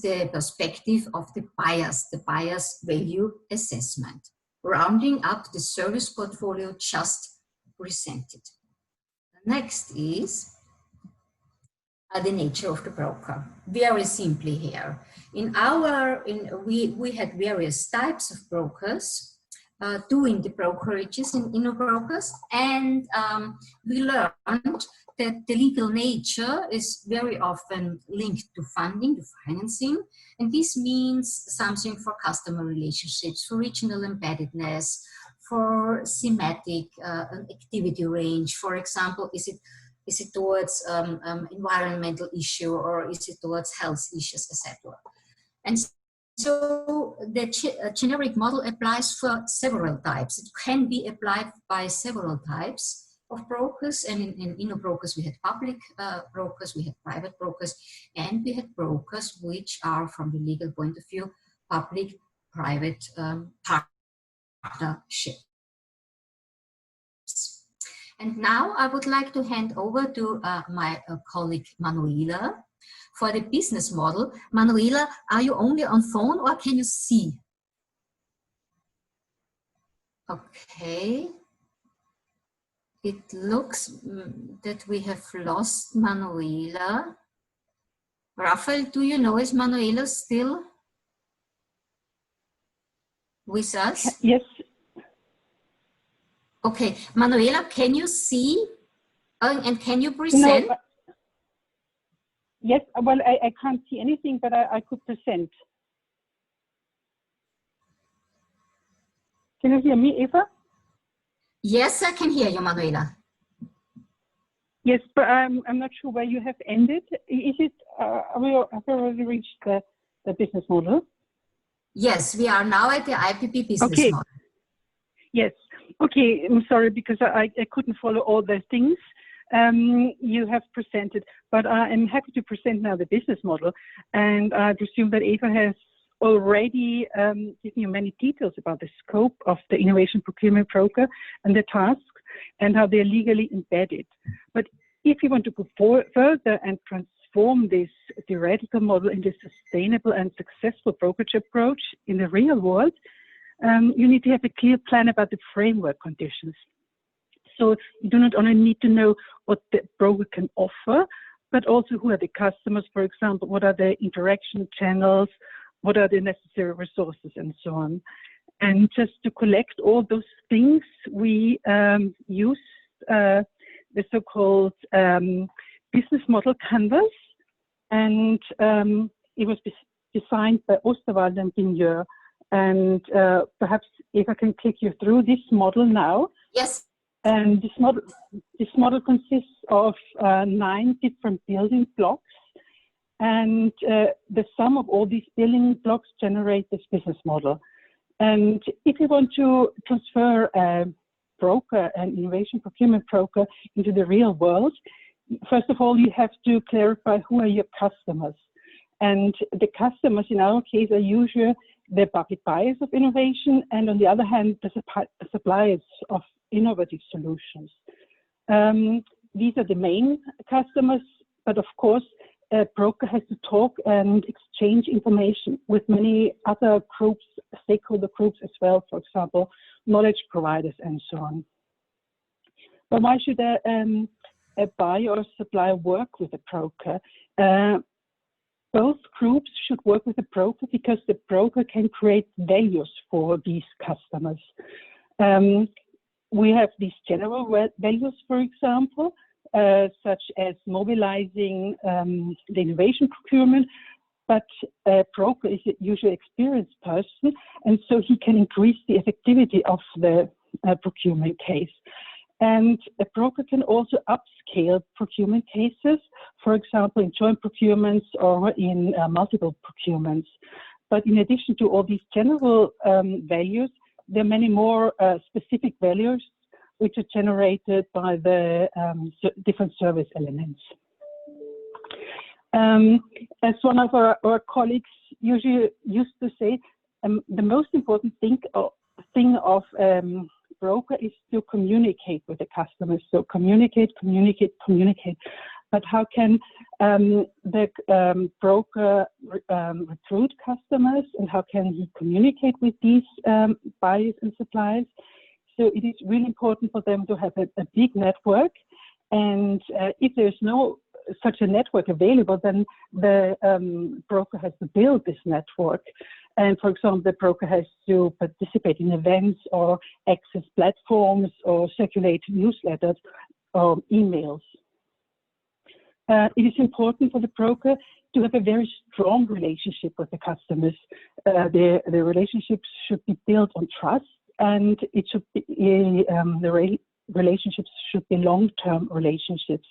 the perspective of the buyer's value assessment, rounding up the service portfolio just presented. The next is the nature of the broker. Very simply here. We had various types of brokers doing the brokerages in Innovation Brokers, and we learned that the legal nature is very often linked to funding, to financing, and this means something for customer relationships, for regional embeddedness, for thematic activity range. For example, is it towards environmental issue, or is it towards health issues, etc. And so the generic model applies for several types. It can be applied by several types of brokers, and in Innovation Brokers we had public brokers, we had private brokers, and we had brokers which are, from the legal point of view, public-private partnerships. And now I would like to hand over to my colleague Manuela for the business model. Manuela, are you only on phone or can you see? Okay. It looks that we have lost Manuela. Raphael, do you know, is Manuela still with us? Yes. Okay, Manuela, can you see and can you present? No, yes, well, I can't see anything, but I could present. Can you hear me, Eva? Yes, I can hear you, Manuela. Yes, but I'm not sure where you have ended. Is it, have we already reached the business model? Yes, we are now at the IPP business Okay. model. Yes. Okay, I'm sorry because I couldn't follow all the things you have presented, but I'm happy to present now the business model. And I presume that Eva has already given you many details about the scope of the Innovation Procurement Broker and the tasks and how they're legally embedded. But if you want to go further and transform this theoretical model into a sustainable and successful brokerage approach in the real world, you need to have a clear plan about the framework conditions. So you do not only need to know what the broker can offer, but also who are the customers, for example, what are the interaction channels, what are the necessary resources, and so on. And just to collect all those things, we use the so-called business model canvas, and it was designed by Osterwald and Bigneur. And perhaps Eva can take you through this model now. Yes. And this model consists of 9 different building blocks, and the sum of all these building blocks generate this business model. And if you want to transfer a broker, an innovation procurement broker, into the real world, first of all, you have to clarify who are your customers. And the customers in our case are usually the public buyers of innovation, and on the other hand, the suppliers of innovative solutions. These are the main customers, but of course, a broker has to talk and exchange information with many other groups, stakeholder groups as well, for example, knowledge providers and so on. But why should a buyer or supplier work with a broker? Both groups should work with a broker because the broker can create values for these customers. We have these general values, for example, such as mobilizing the innovation procurement, but a broker is a usually experienced person, and so he can increase the effectivity of the procurement case. And a broker can also upscale procurement cases, for example, in joint procurements or in multiple procurements. But in addition to all these general values, there are many more specific values which are generated by the different service elements. As one of our colleagues usually used to say, the most important thing of broker is to communicate with the customers. So communicate. But how can the broker recruit customers, and how can he communicate with these buyers and suppliers? So it is really important for them to have a big network. And if there's no such a network available, then the broker has to build this network. And for example, the broker has to participate in events or access platforms or circulate newsletters or emails. It is important for the broker to have a very strong relationship with the customers. The relationships should be built on trust, and it should be, the relationships should be long-term relationships.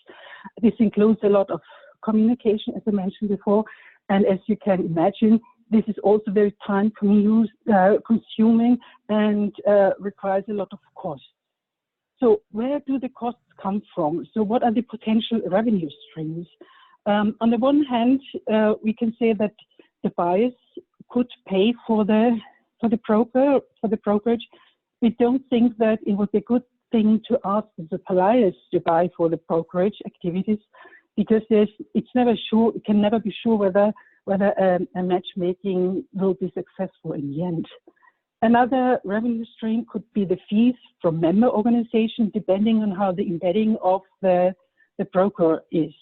This includes a lot of communication, as I mentioned before, and as you can imagine, this is also very time consuming and requires a lot of costs. So where do the costs come from? So what are the potential revenue streams? On the one hand, we can say that the buyers could pay for the brokerage. We don't think that it would be a good thing to ask the suppliers to buy for the brokerage activities, because it's never sure. It can never be sure whether a matchmaking will be successful in the end. Another revenue stream could be the fees from member organizations, depending on how the embedding of the broker is.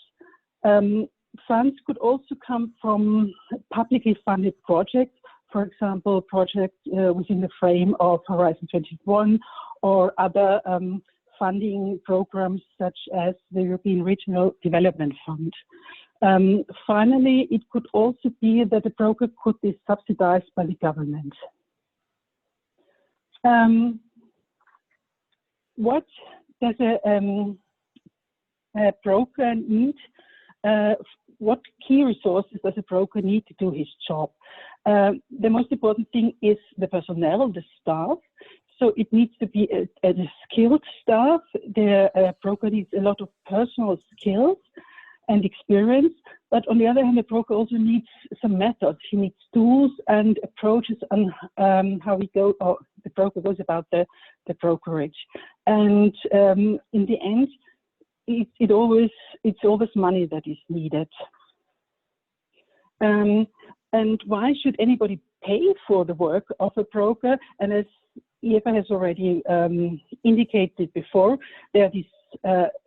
Funds could also come from publicly funded projects, for example, projects within the frame of Horizon 21 or other funding programs such as the European Regional Development Fund. Finally, it could also be that the broker could be subsidized by the government. What does a a broker need? What key resources does a broker need to do his job? The most important thing is the personnel, the staff. So it needs to be a skilled staff. The broker needs a lot of personal skills and experience. But on the other hand, the broker also needs some methods. He needs tools and approaches on how the broker goes about the brokerage. And in the end, it's always money that is needed. And why should anybody pay for the work of a broker? And as Eva has already indicated before, there are these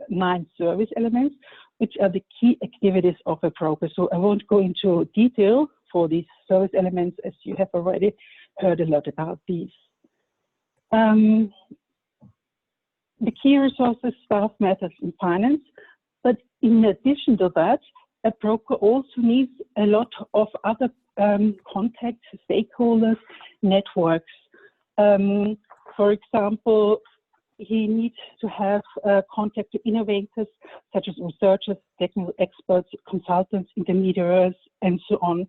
9 service elements, which are the key activities of a broker. So I won't go into detail for these service elements, as you have already heard a lot about these. The key resources, staff, methods, and finance. But in addition to that, a broker also needs a lot of other contacts, stakeholders, networks. For example, he needs to have contact to innovators, such as researchers, technical experts, consultants, intermediaries, and so on.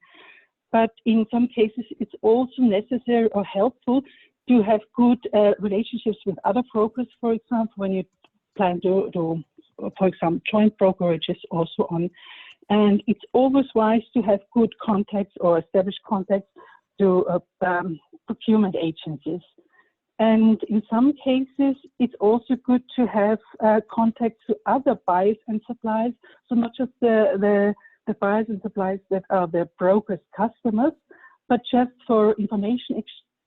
But in some cases, it's also necessary or helpful to have good relationships with other brokers, for example, when you plan to do, for example, joint brokerages or so on. And it's always wise to have good contacts or established contacts to procurement agencies. And in some cases, it's also good to have contacts to other buyers and suppliers. So not just the buyers and suppliers that are the broker's customers, but just for information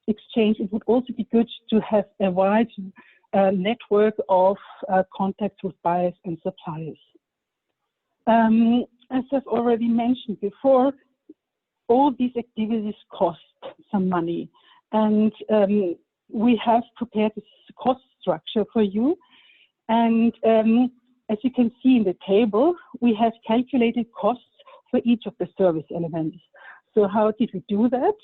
exchange, it would also be good to have a wide network of contacts with buyers and suppliers. As I've already mentioned before, all these activities cost some money. And we have prepared this cost structure for you. And as you can see in the table, we have calculated costs for each of the service elements. So how did we do that?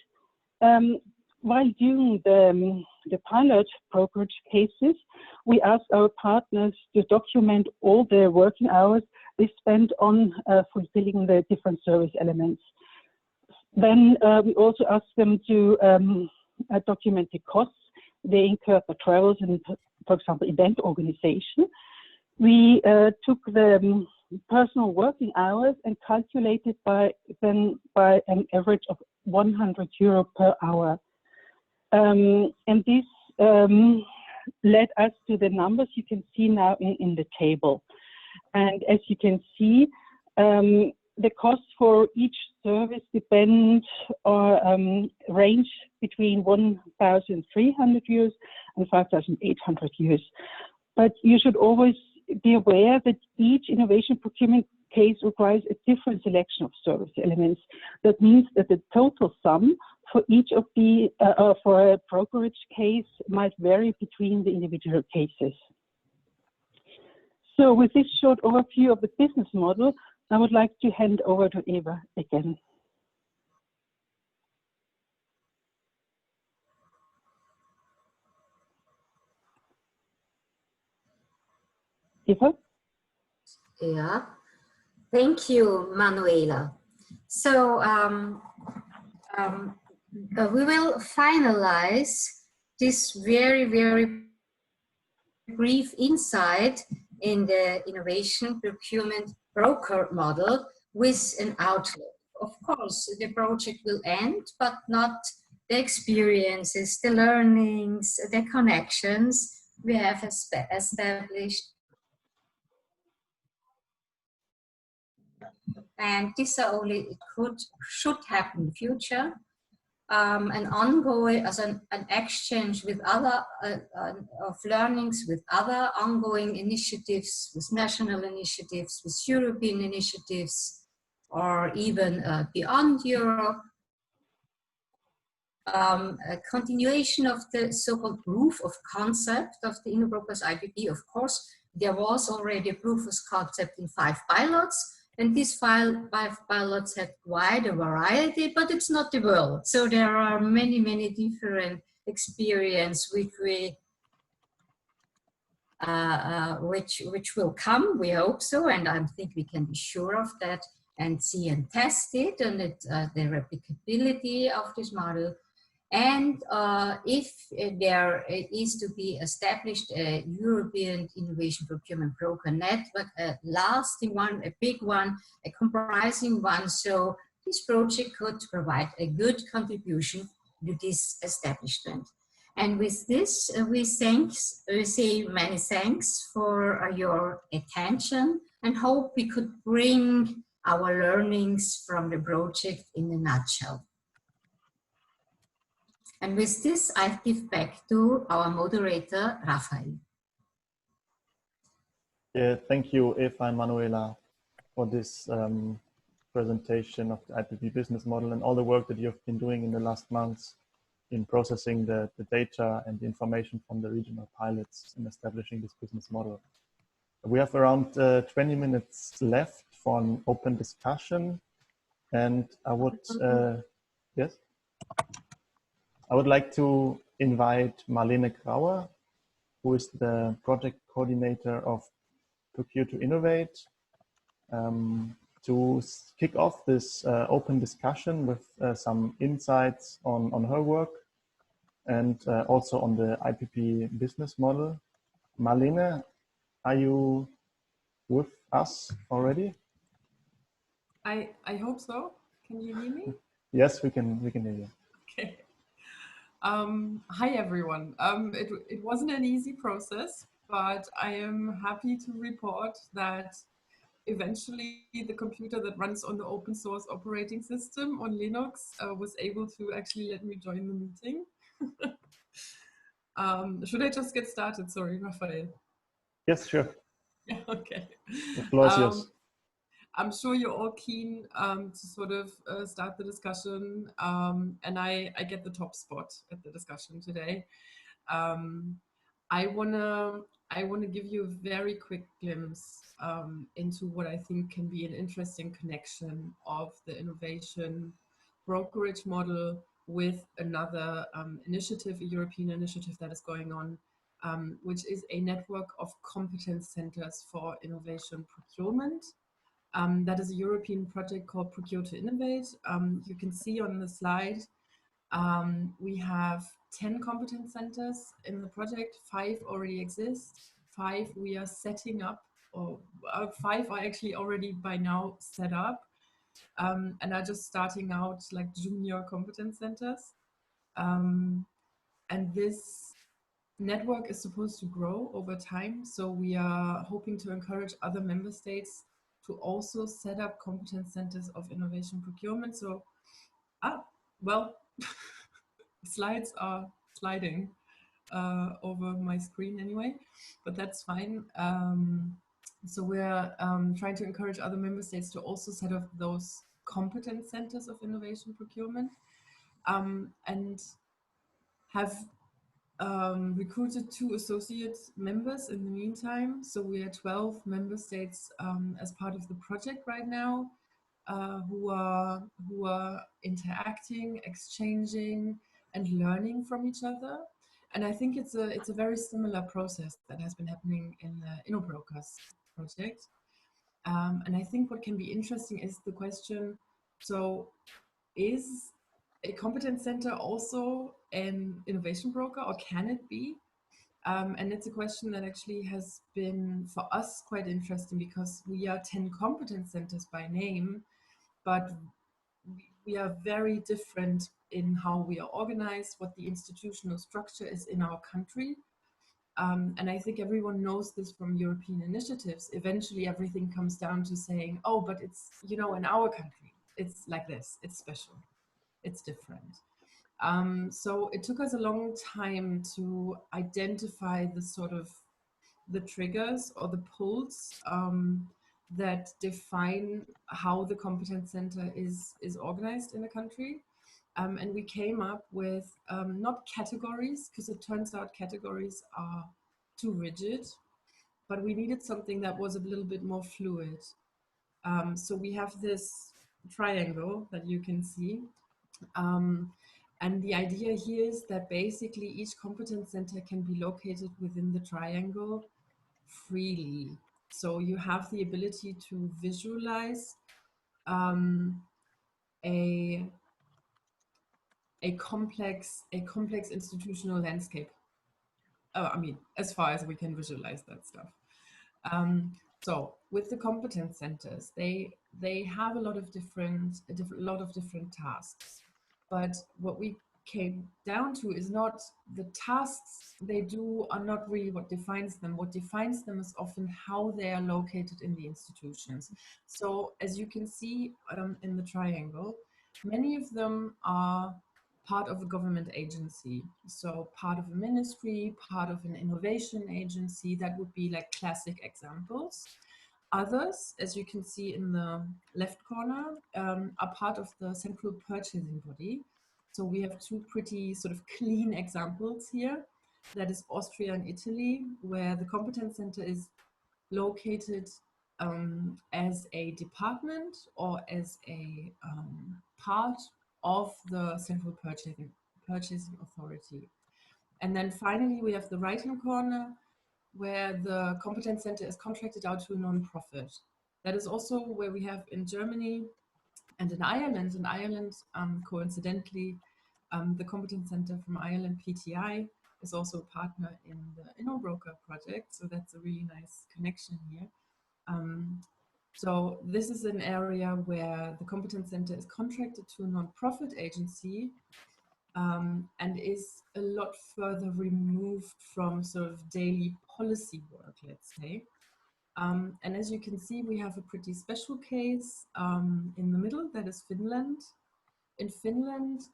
While doing the pilot brokerage cases, we asked our partners to document all their working hours they spent on fulfilling the different service elements. Then we also asked them to document the costs they incurred for travels and, for example, event organization. We took the personal working hours and calculated by an average of 100 euro per hour. And this led us to the numbers you can see now in the table. And as you can see, the costs for each service depend or range between 1,300 euros and 5,800 euros. But you should always be aware that each innovation procurement case requires a different selection of service elements. That means that the total sum for each of the, for a brokerage case might vary between the individual cases. So with this short overview of the business model, I would like to hand over to Eva again. Eva? Yeah, thank you, Manuela. So we will finalize this very, very brief insight in the Innovation Procurement Broker model with an outlook. Of course, the project will end, but not the experiences, the learnings, the connections we have established. And this should happen in the future. An ongoing, as an exchange with other of learnings with other ongoing initiatives, with national initiatives, with European initiatives, or even beyond Europe. A continuation of the so-called proof of concept of the InnoBrokers IPP. Of course, there was already a proof of concept in 5 pilots. And these 5 pilots had quite a variety, but it's not the world. So there are many, many different experiences which we which will come. We hope so, and I think we can be sure of that, and see and test it and the replicability of this model. And if there is to be established a European Innovation Procurement Broker network, a lasting one, a big one, a comprising one, so this project could provide a good contribution to this establishment. And with this, we say many thanks for your attention, and hope we could bring our learnings from the project in a nutshell. And with this, I give back to our moderator, Raphael. Yeah, thank you, Eva and Manuela, for this presentation of the IPP business model and all the work that you've been doing in the last months in processing the data and the information from the regional pilots and establishing this business model. We have around 20 minutes left for an open discussion, and I would, yes? I would like to invite Marlene Grauer, who is the project coordinator of Procure to Innovate, to kick off this open discussion with some insights on her work and also on the IPP business model. Marlene, are you with us already? I hope so. Can you hear me? Yes, we can hear you. Okay. Hi everyone. It wasn't an easy process, but I am happy to report that eventually the computer that runs on the open source operating system on Linux was able to actually let me join the meeting. Should I just get started? Sorry, Raphael. Yes, sure. Yeah, okay. The floor is yours. I'm sure you're all keen to sort of start the discussion, and I get the top spot at the discussion today. I wanna give you a very quick glimpse into what I think can be an interesting connection of the innovation brokerage model with another initiative, a European initiative that is going on, which is a network of competence centers for innovation procurement. That is a European project called Procure to Innovate. You can see on the slide, we have 10 competence centers in the project. 5 already exist. 5 we are setting up, or 5 are actually already by now set up, and are just starting out like junior competence centers. And this network is supposed to grow over time. So we are hoping to encourage other member states to also set up competence centers of innovation procurement. So, well, slides are sliding over my screen anyway, but that's fine. So we're trying to encourage other member states to also set up those competence centers of innovation procurement, and have recruited 2 associate members in the meantime. So we are 12 member states as part of the project right now, who are interacting, exchanging, and learning from each other. And I think it's a very similar process that has been happening in the InnoBrokers project. And I think what can be interesting is the question, so is a competence center also an innovation broker, or can it be? And it's a question that actually has been for us quite interesting, because we are 10 competence centers by name, but we are very different in how we are organized, what the institutional structure is in our country. And I think everyone knows this from European initiatives. Eventually everything comes down to saying, oh, but it's, you know, in our country, it's like this, it's special, it's different. So it took us a long time to identify the sort of the triggers or the pulls that define how the competence center is organized in a country. And we came up with not categories, because it turns out categories are too rigid, but we needed something that was a little bit more fluid. So we have this triangle that you can see. And the idea here is that basically each competence center can be located within the triangle freely. So you have the ability to visualize a complex institutional landscape. I mean, as far as we can visualize that stuff. So with the competence centers, they have a lot of different tasks. But what we came down to is not the tasks they do are not really what defines them. What defines them is often how they are located in the institutions. So as you can see in the triangle, many of them are part of a government agency. So part of a ministry, part of an innovation agency, that would be like classic examples. Others, as you can see in the left corner, are part of the central purchasing body. So we have two pretty sort of clean examples here. That is Austria and Italy, where the competence center is located as a department or as a part of the central purchasing authority. And then finally, we have the right-hand corner, where the competence center is contracted out to a non-profit. That is also where we have in Germany and in Ireland. In Ireland, coincidentally, the competence center from Ireland, PTI, is also a partner in the Innovation Broker project. So that's a really nice connection here. So this is an area where the competence center is contracted to a non-profit agency and is a lot further removed from sort of daily policy work, let's say. And as you can see, we have a pretty special case in the middle, that is Finland. In Finland,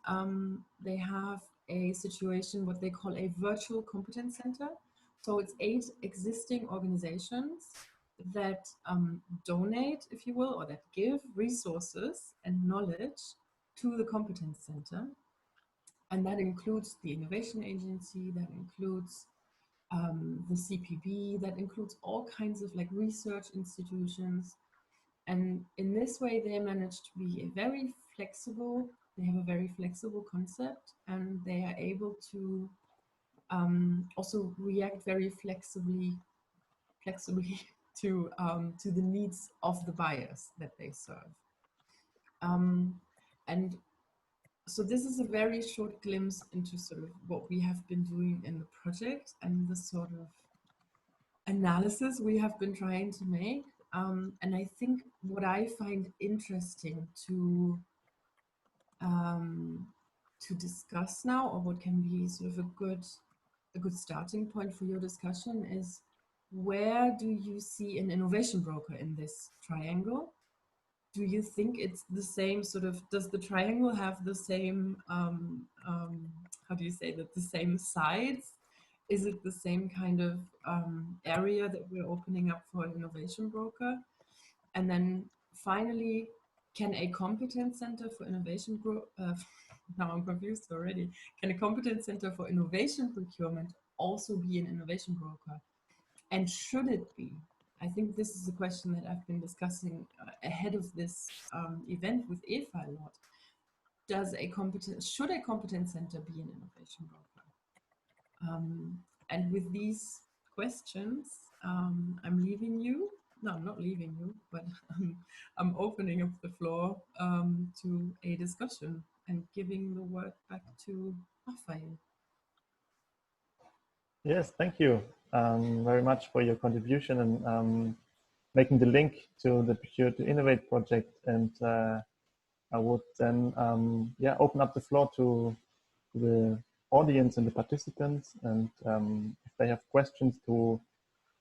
they have a situation, what they call a virtual competence center. So it's 8 existing organizations that donate, if you will, or that give resources and knowledge to the competence center. And that includes the innovation agency, that includes the CPB, that includes all kinds of like research institutions. And in this way, they manage to be a very flexible, they have a very flexible concept, and they are able to also react very flexibly to the needs of the buyers that they serve. And so this is a very short glimpse into sort of what we have been doing in the project and the sort of analysis we have been trying to make. And I think what I find interesting to discuss now, or what can be sort of a good starting point for your discussion, is where do you see an innovation broker in this triangle? Do you think it's the same sort of, does the triangle have the same, how do you say that, the same sides? Is it the same kind of area that we're opening up for an innovation broker? And then finally, can a competence center for innovation, now I'm confused already. Can a competence center for innovation procurement also be an innovation broker? And should it be? I think this is a question that I've been discussing ahead of this event with Eva a lot. Should a competence center be an innovation broker? And with these questions, I'm leaving you. No, I'm not leaving you, but I'm opening up the floor to a discussion and giving the word back to Raphael. Yes, thank you very much for your contribution and making the link to the Procure to Innovate project. And I would then open up the floor to the audience and the participants. And if they have questions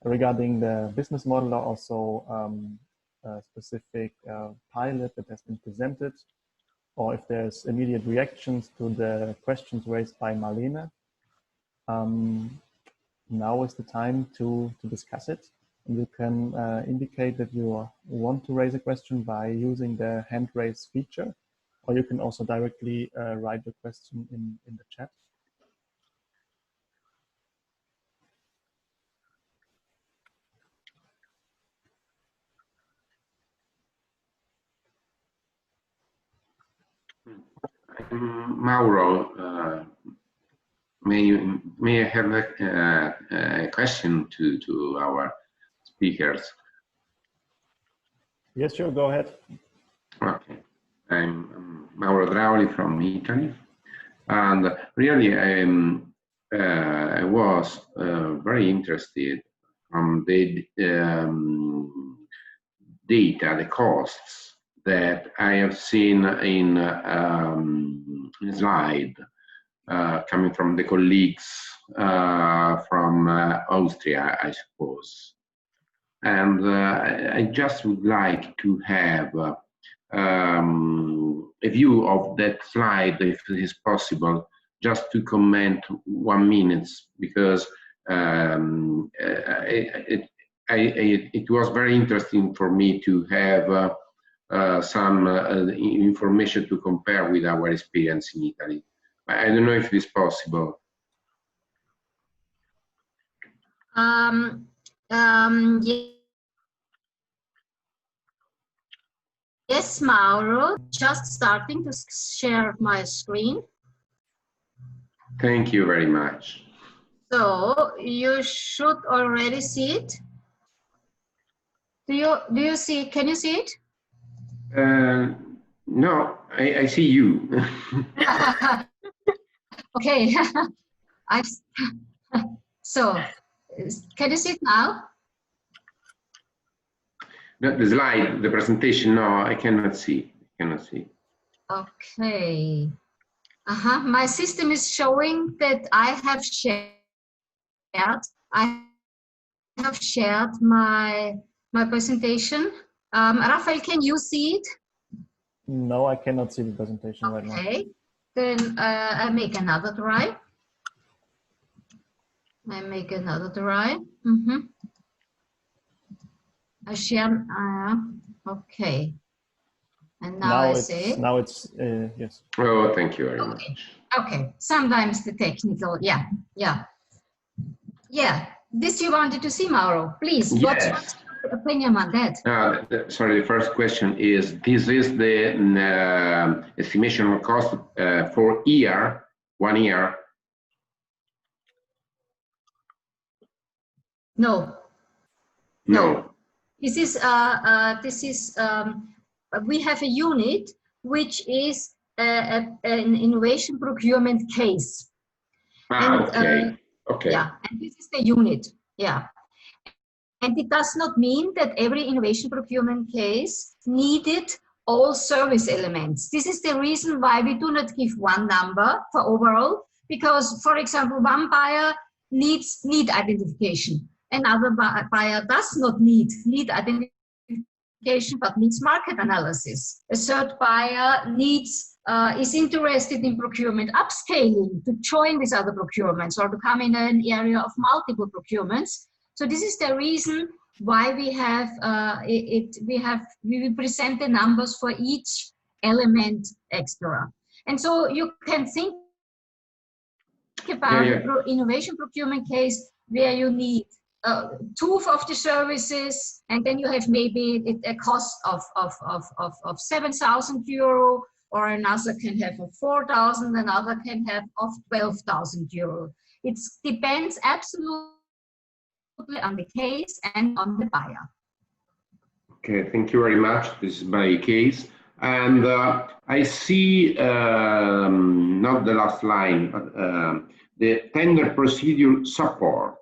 regarding the business model or also a specific pilot that has been presented, or if there's immediate reactions to the questions raised by Marlene, now is the time to discuss it. And you can indicate that you want to raise a question by using the hand raise feature, or you can also directly write your question in the chat. Mauro, may I have a question to our speakers. Yes, sure, go ahead. Okay, I'm Mauro Drauli from Italy, and really I was very interested from the data, the costs that I have seen in slide coming from the colleagues from Austria, I suppose. And I just would like to have a view of that slide, if it is possible, just to comment 1 minute, because it was very interesting for me to have some information to compare with our experience in Italy. I don't know if it is possible. Yes, Mauro, just starting to share my screen. Thank you very much. So you should already see it. Do you see? Can you see it? No, I see you. Okay. So can you see it now? The slide, the presentation, no, I cannot see. Okay. My system is showing that I have shared my presentation. Raphael, can you see it? No, I cannot see the presentation right now. Okay, then I make another try. I share. Okay. And now it's yes. Oh, thank you very much. Okay. Sometimes the technical, yeah. This you wanted to see, Mauro. Please. Yes. What's your opinion on that? Sorry, the first question is: this is the estimation of cost for 1 year? No. This is we have a unit which is an innovation procurement case. Okay. Yeah, and this is the unit. Yeah, and it does not mean that every innovation procurement case needed all service elements. This is the reason why we do not give one number for overall, because, for example, one buyer needs need identification. Another buyer does not need identification but needs market analysis. A third buyer is interested in procurement upscaling to join with other procurements or to come in an area of multiple procurements. So this is the reason why we have we will present the numbers for each element extra. And so you can think about the innovation procurement case where you need 2 of the services, and then you have maybe a cost of 7,000 euro, or another can have of 4,000, another can have of 12,000 euro. It depends absolutely on the case and on the buyer. Okay, thank you very much. This is my case. And I see, not the last line, but the tender procedure support.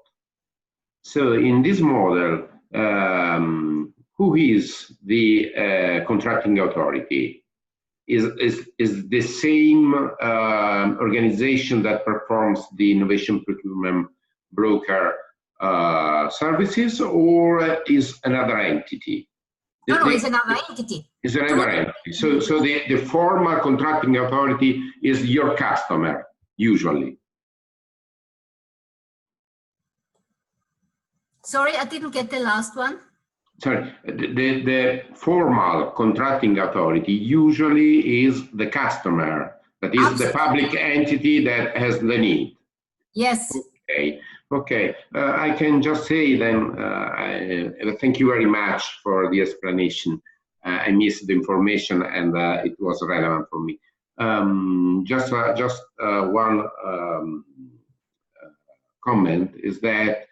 So in this model, who is the contracting authority? Is the same organization that performs the Innovation Procurement Broker services, or is another entity? No, it's another entity. It's another entity. So the formal contracting authority is your customer, usually. Sorry, I didn't get the last one. Sorry, the formal contracting authority usually is the customer, that is Absolutely. The public entity that has the need. Yes. Okay. I can just say then, thank you very much for the explanation. I missed the information and it was relevant for me. Just one comment is that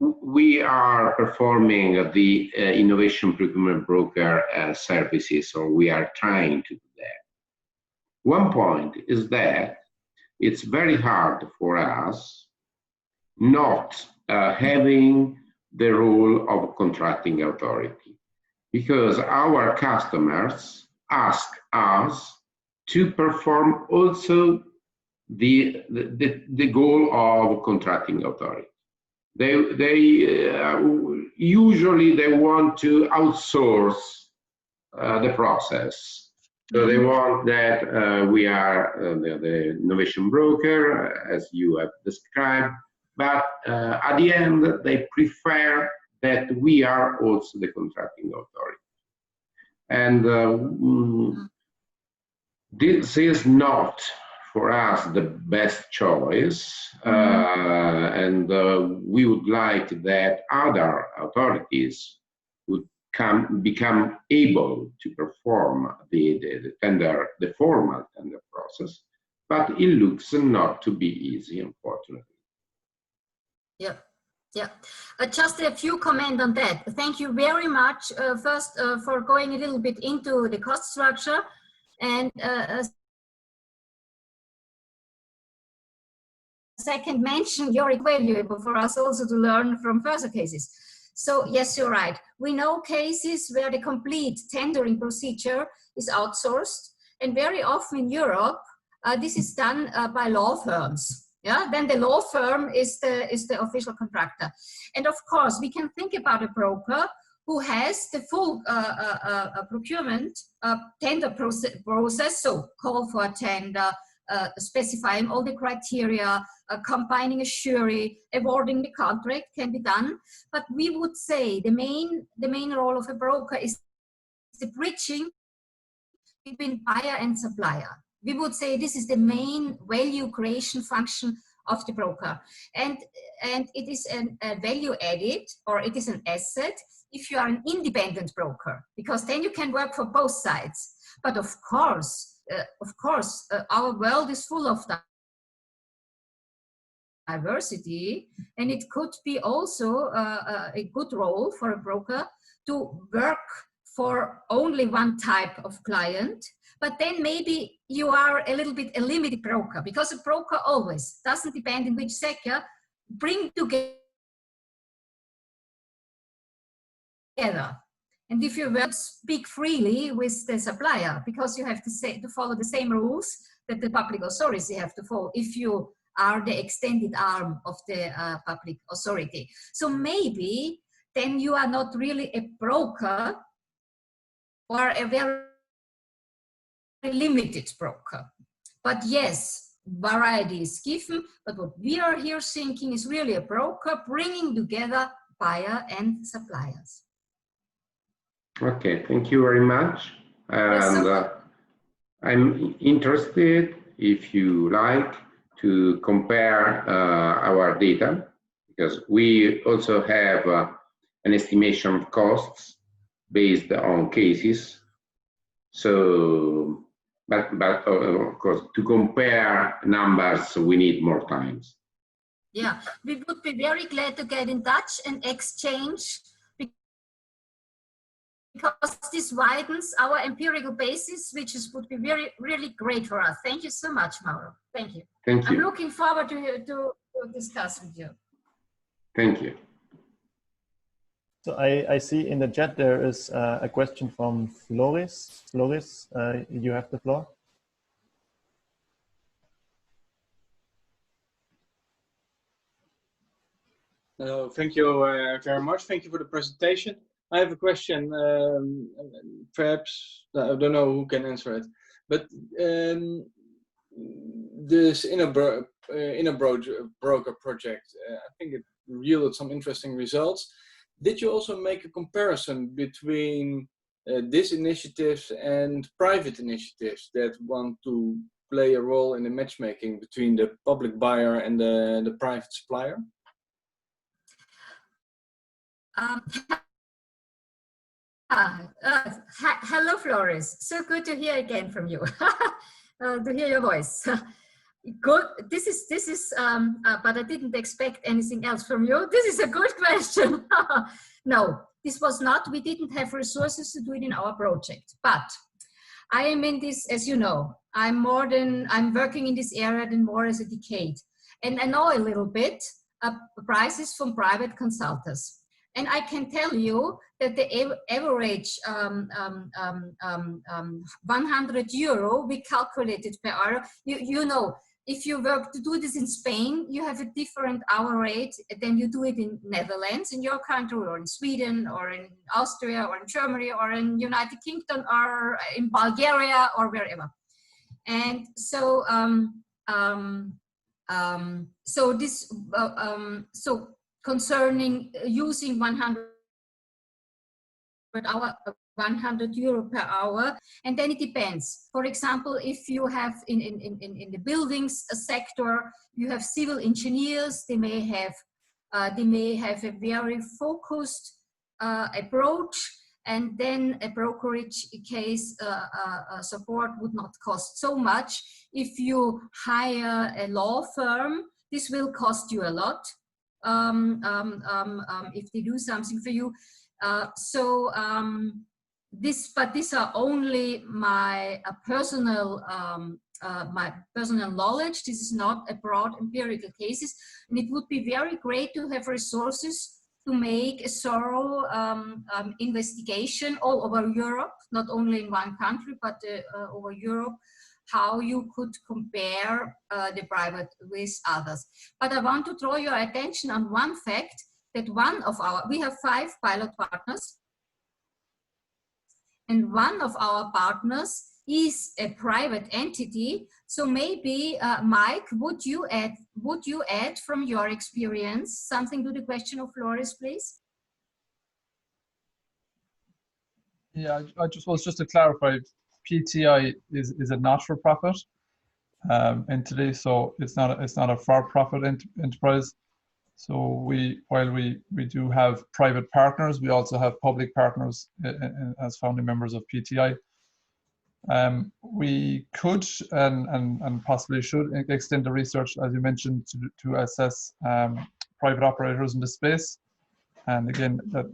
we are performing the Innovation Procurement Broker services, or we are trying to do that. One point is that it's very hard for us not having the role of contracting authority, because our customers ask us to perform also the goal of contracting authority. Usually they want to outsource the process. So they want that we are the innovation broker, as you have described, but at the end they prefer that we are also the contracting authority. And this is not for us the best choice, and we would like that other authorities would become able to perform the formal tender process, but it looks not to be easy, unfortunately. Yeah. Yeah, just a few comments on that. Thank you very much, first for going a little bit into the cost structure, and second, mention your valuable for us also to learn from further cases. So yes, you're right. We know cases where the complete tendering procedure is outsourced, and very often in Europe, this is done by law firms. Yeah, then the law firm is the official contractor, and of course we can think about a broker who has the full procurement tender process, so call for a tender, specifying all the criteria, combining a jury, awarding the contract can be done. But we would say the main role of a broker is the bridging between buyer and supplier. We would say this is the main value creation function of the broker, and it is a value added, or it is an asset if you are an independent broker, because then you can work for both sides. But of course, our world is full of diversity, and it could be also a good role for a broker to work for only one type of client, but then maybe you are a little bit a limited broker, because a broker always doesn't depend in which sector, bring together. And if you will speak freely with the supplier, because you have to follow the same rules that the public authority have to follow if you are the extended arm of the public authority. So maybe then you are not really a broker, or a very limited broker. But yes, variety is given, but what we are here thinking is really a broker bringing together buyer and suppliers. Okay, thank you very much. And I'm interested, if you like, to compare our data, because we also have an estimation of costs based on cases. So, but of course, to compare numbers, we need more time. Yeah, we would be very glad to get in touch and exchange, because this widens our empirical basis, which would be really great for us. Thank you so much, Mauro. Thank you. Thank you. I'm looking forward to discuss with you. Thank you. So I see in the chat there is a question from Floris. Floris, you have the floor. Thank you very much. Thank you for the presentation. I have a question. Perhaps I don't know who can answer it, but this broker project, I think it yielded some interesting results. Did you also make a comparison between these initiatives and private initiatives that want to play a role in the matchmaking between the public buyer and the private supplier? Hello, Floris. So good to hear again from you, to hear your voice. Good. This is. But I didn't expect anything else from you. This is a good question. No, this was not. We didn't have resources to do it in our project. But I am in this, as you know. I'm working in this area than more as a decade, and I know a little bit prices from private consultants. And I can tell you that the average 100 euro we calculated per hour. You know, if you work to do this in Spain, you have a different hour rate than you do it in Netherlands, in your country, or in Sweden, or in Austria, or in Germany, or in United Kingdom, or in Bulgaria, or wherever. And so, so concerning using 100 euro per hour, and then it depends. For example, if you have in the buildings sector, you have civil engineers, they may have a very focused approach, and then a brokerage case support would not cost so much. If you hire a law firm, this will cost you a lot if they do something for you. But these are only my personal knowledge. This is not a broad empirical cases, and it would be very great to have resources to make a thorough investigation all over Europe, not only in one country, but over Europe, how you could compare the private with others. But I want to draw your attention on one fact, that we have 5 pilot partners, and one of our partners is a private entity. So maybe, Mike, would you add from your experience something to the question of Flores, please? Yeah, I just was just to clarify, PTI is a not-for-profit entity, so it's not a for-profit enterprise. So while we do have private partners, we also have public partners as founding members of PTI. We could and possibly should extend the research, as you mentioned, to assess private operators in the space. And again, that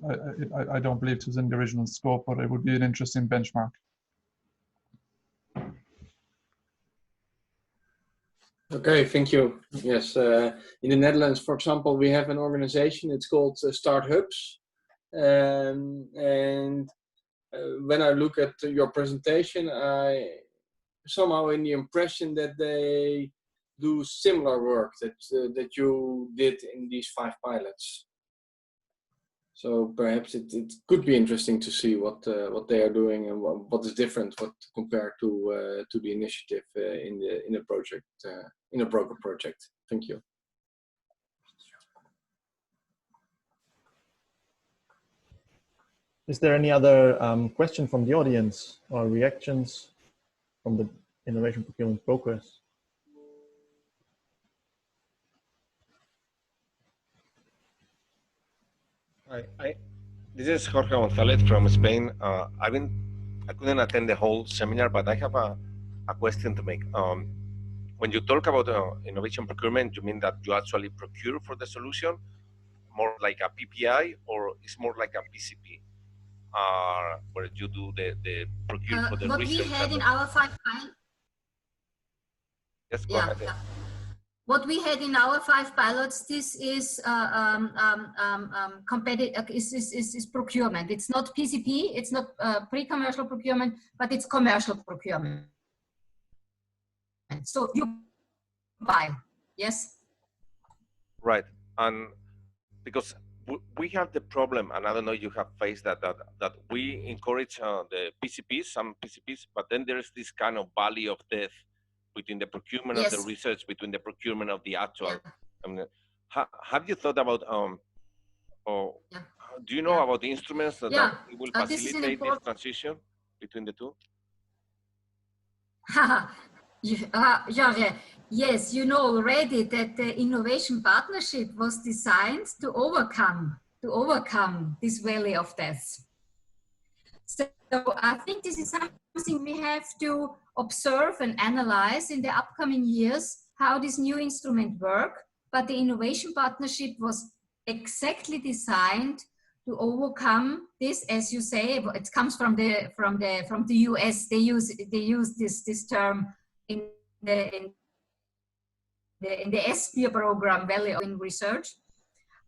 I don't believe it was in the original scope, but it would be an interesting benchmark. Okay, thank you. Yes, in the Netherlands, for example, we have an organization. It's called Start Hubs, and when I look at your presentation, I somehow in the impression that they do similar work that you did in these 5 pilots. So perhaps it could be interesting to see what they are doing and what is different compared to the initiative in a project in a broker project. Thank you. Is there any other question from the audience or reactions from the Innovation Procurement Brokers? Hi, this is Jorge Gonzalez from Spain. I couldn't attend the whole seminar, but I have a question to make. When you talk about innovation procurement, you mean that you actually procure for the solution, more like a PPI, or it's more like a PCP, where you do the procure for the what research? We had in our 5 pilots. Yes, go ahead. Yeah. What we had in our 5 pilots, this is competitive. Is procurement. It's not PCP. It's not pre-commercial procurement, but it's commercial procurement. So you buy, yes. Right, and because we have the problem, and I don't know, you have faced that we encourage the PCPs, some PCPs, but then there's this kind of valley of death between the procurement of the research, between the procurement of the actual. Yeah. I mean, have you thought about, do you know about the instruments that will facilitate this transition between the two? Yes, you know already that the innovation partnership was designed to overcome this valley of death. So I think this is something we have to observe and analyze in the upcoming years. how this new instrument works, but the innovation partnership was exactly designed to overcome this, as you say. It comes from the US. They use this term in the SPIA program, value in research.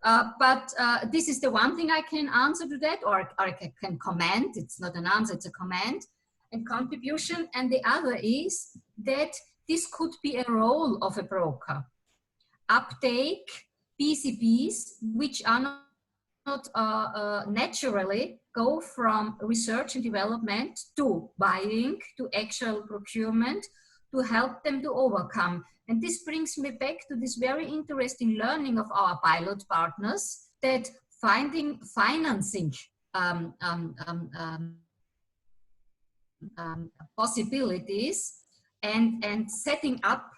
But this is the one thing I can answer to that, or I can comment. It's not an answer, it's a comment and contribution. And the other is that this could be a role of a broker. Uptake PCBs, which are not naturally go from research and development to buying, to actual procurement, to help them to overcome. And this brings me back to this very interesting learning of our pilot partners, that finding financing possibilities and setting up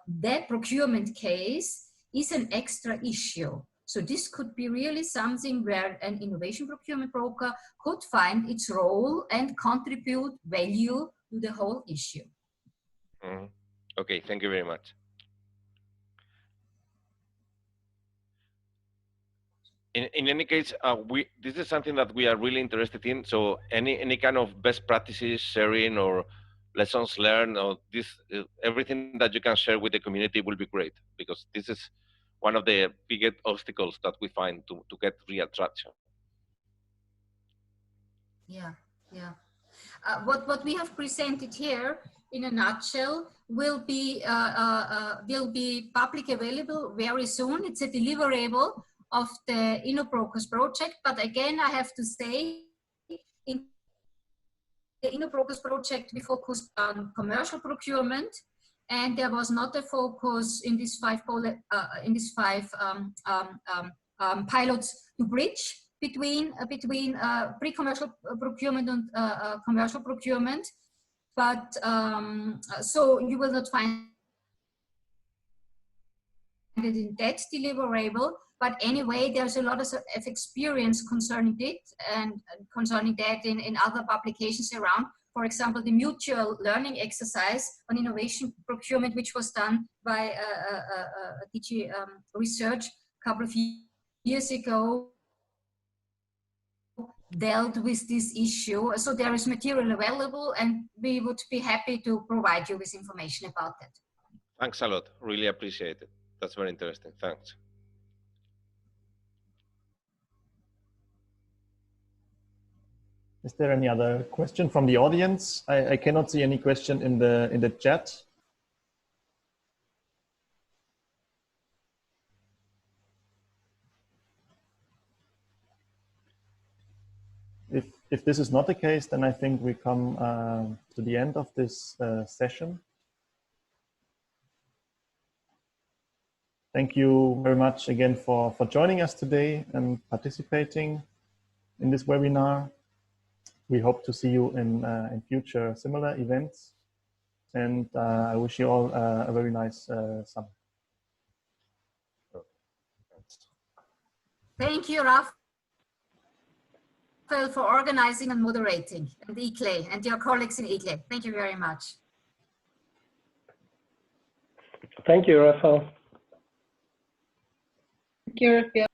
that procurement case is an extra issue. So this could be really something where an innovation procurement broker could find its role and contribute value to the whole issue. Mm-hmm. Okay, thank you very much. In any case, this is something that we are really interested in. So any kind of best practices sharing or lessons learned, or this everything that you can share with the community will be great, because this is one of the biggest obstacles that we find to get real traction. Yeah, yeah. What we have presented here in a nutshell will be public available very soon. It's a deliverable of the InnoBrokers project. But again, I have to say, in the InnoBrokers project, we focused on commercial procurement, and there was not a focus in these five pilots to bridge between pre-commercial procurement and commercial procurement. But so you will not find it in that deliverable. But anyway, there's a lot of experience concerning it and concerning that in other publications around. For example, the mutual learning exercise on innovation procurement, which was done by DG Research a couple of years ago, dealt with this issue. So there is material available, and we would be happy to provide you with information about that. Thanks a lot. Really appreciate it. That's very interesting. Thanks. Is there any other question from the audience? I cannot see any question in the chat. If this is not the case, then I think we come to the end of this session. Thank you very much again for joining us today and participating in this webinar. We hope to see you in future similar events. And I wish you all a very nice summer. Thank you, Raphael, for organizing and moderating, and ICLE and your colleagues in ICLE. Thank you very much. Thank you, Raphael. Thank you, Raphael.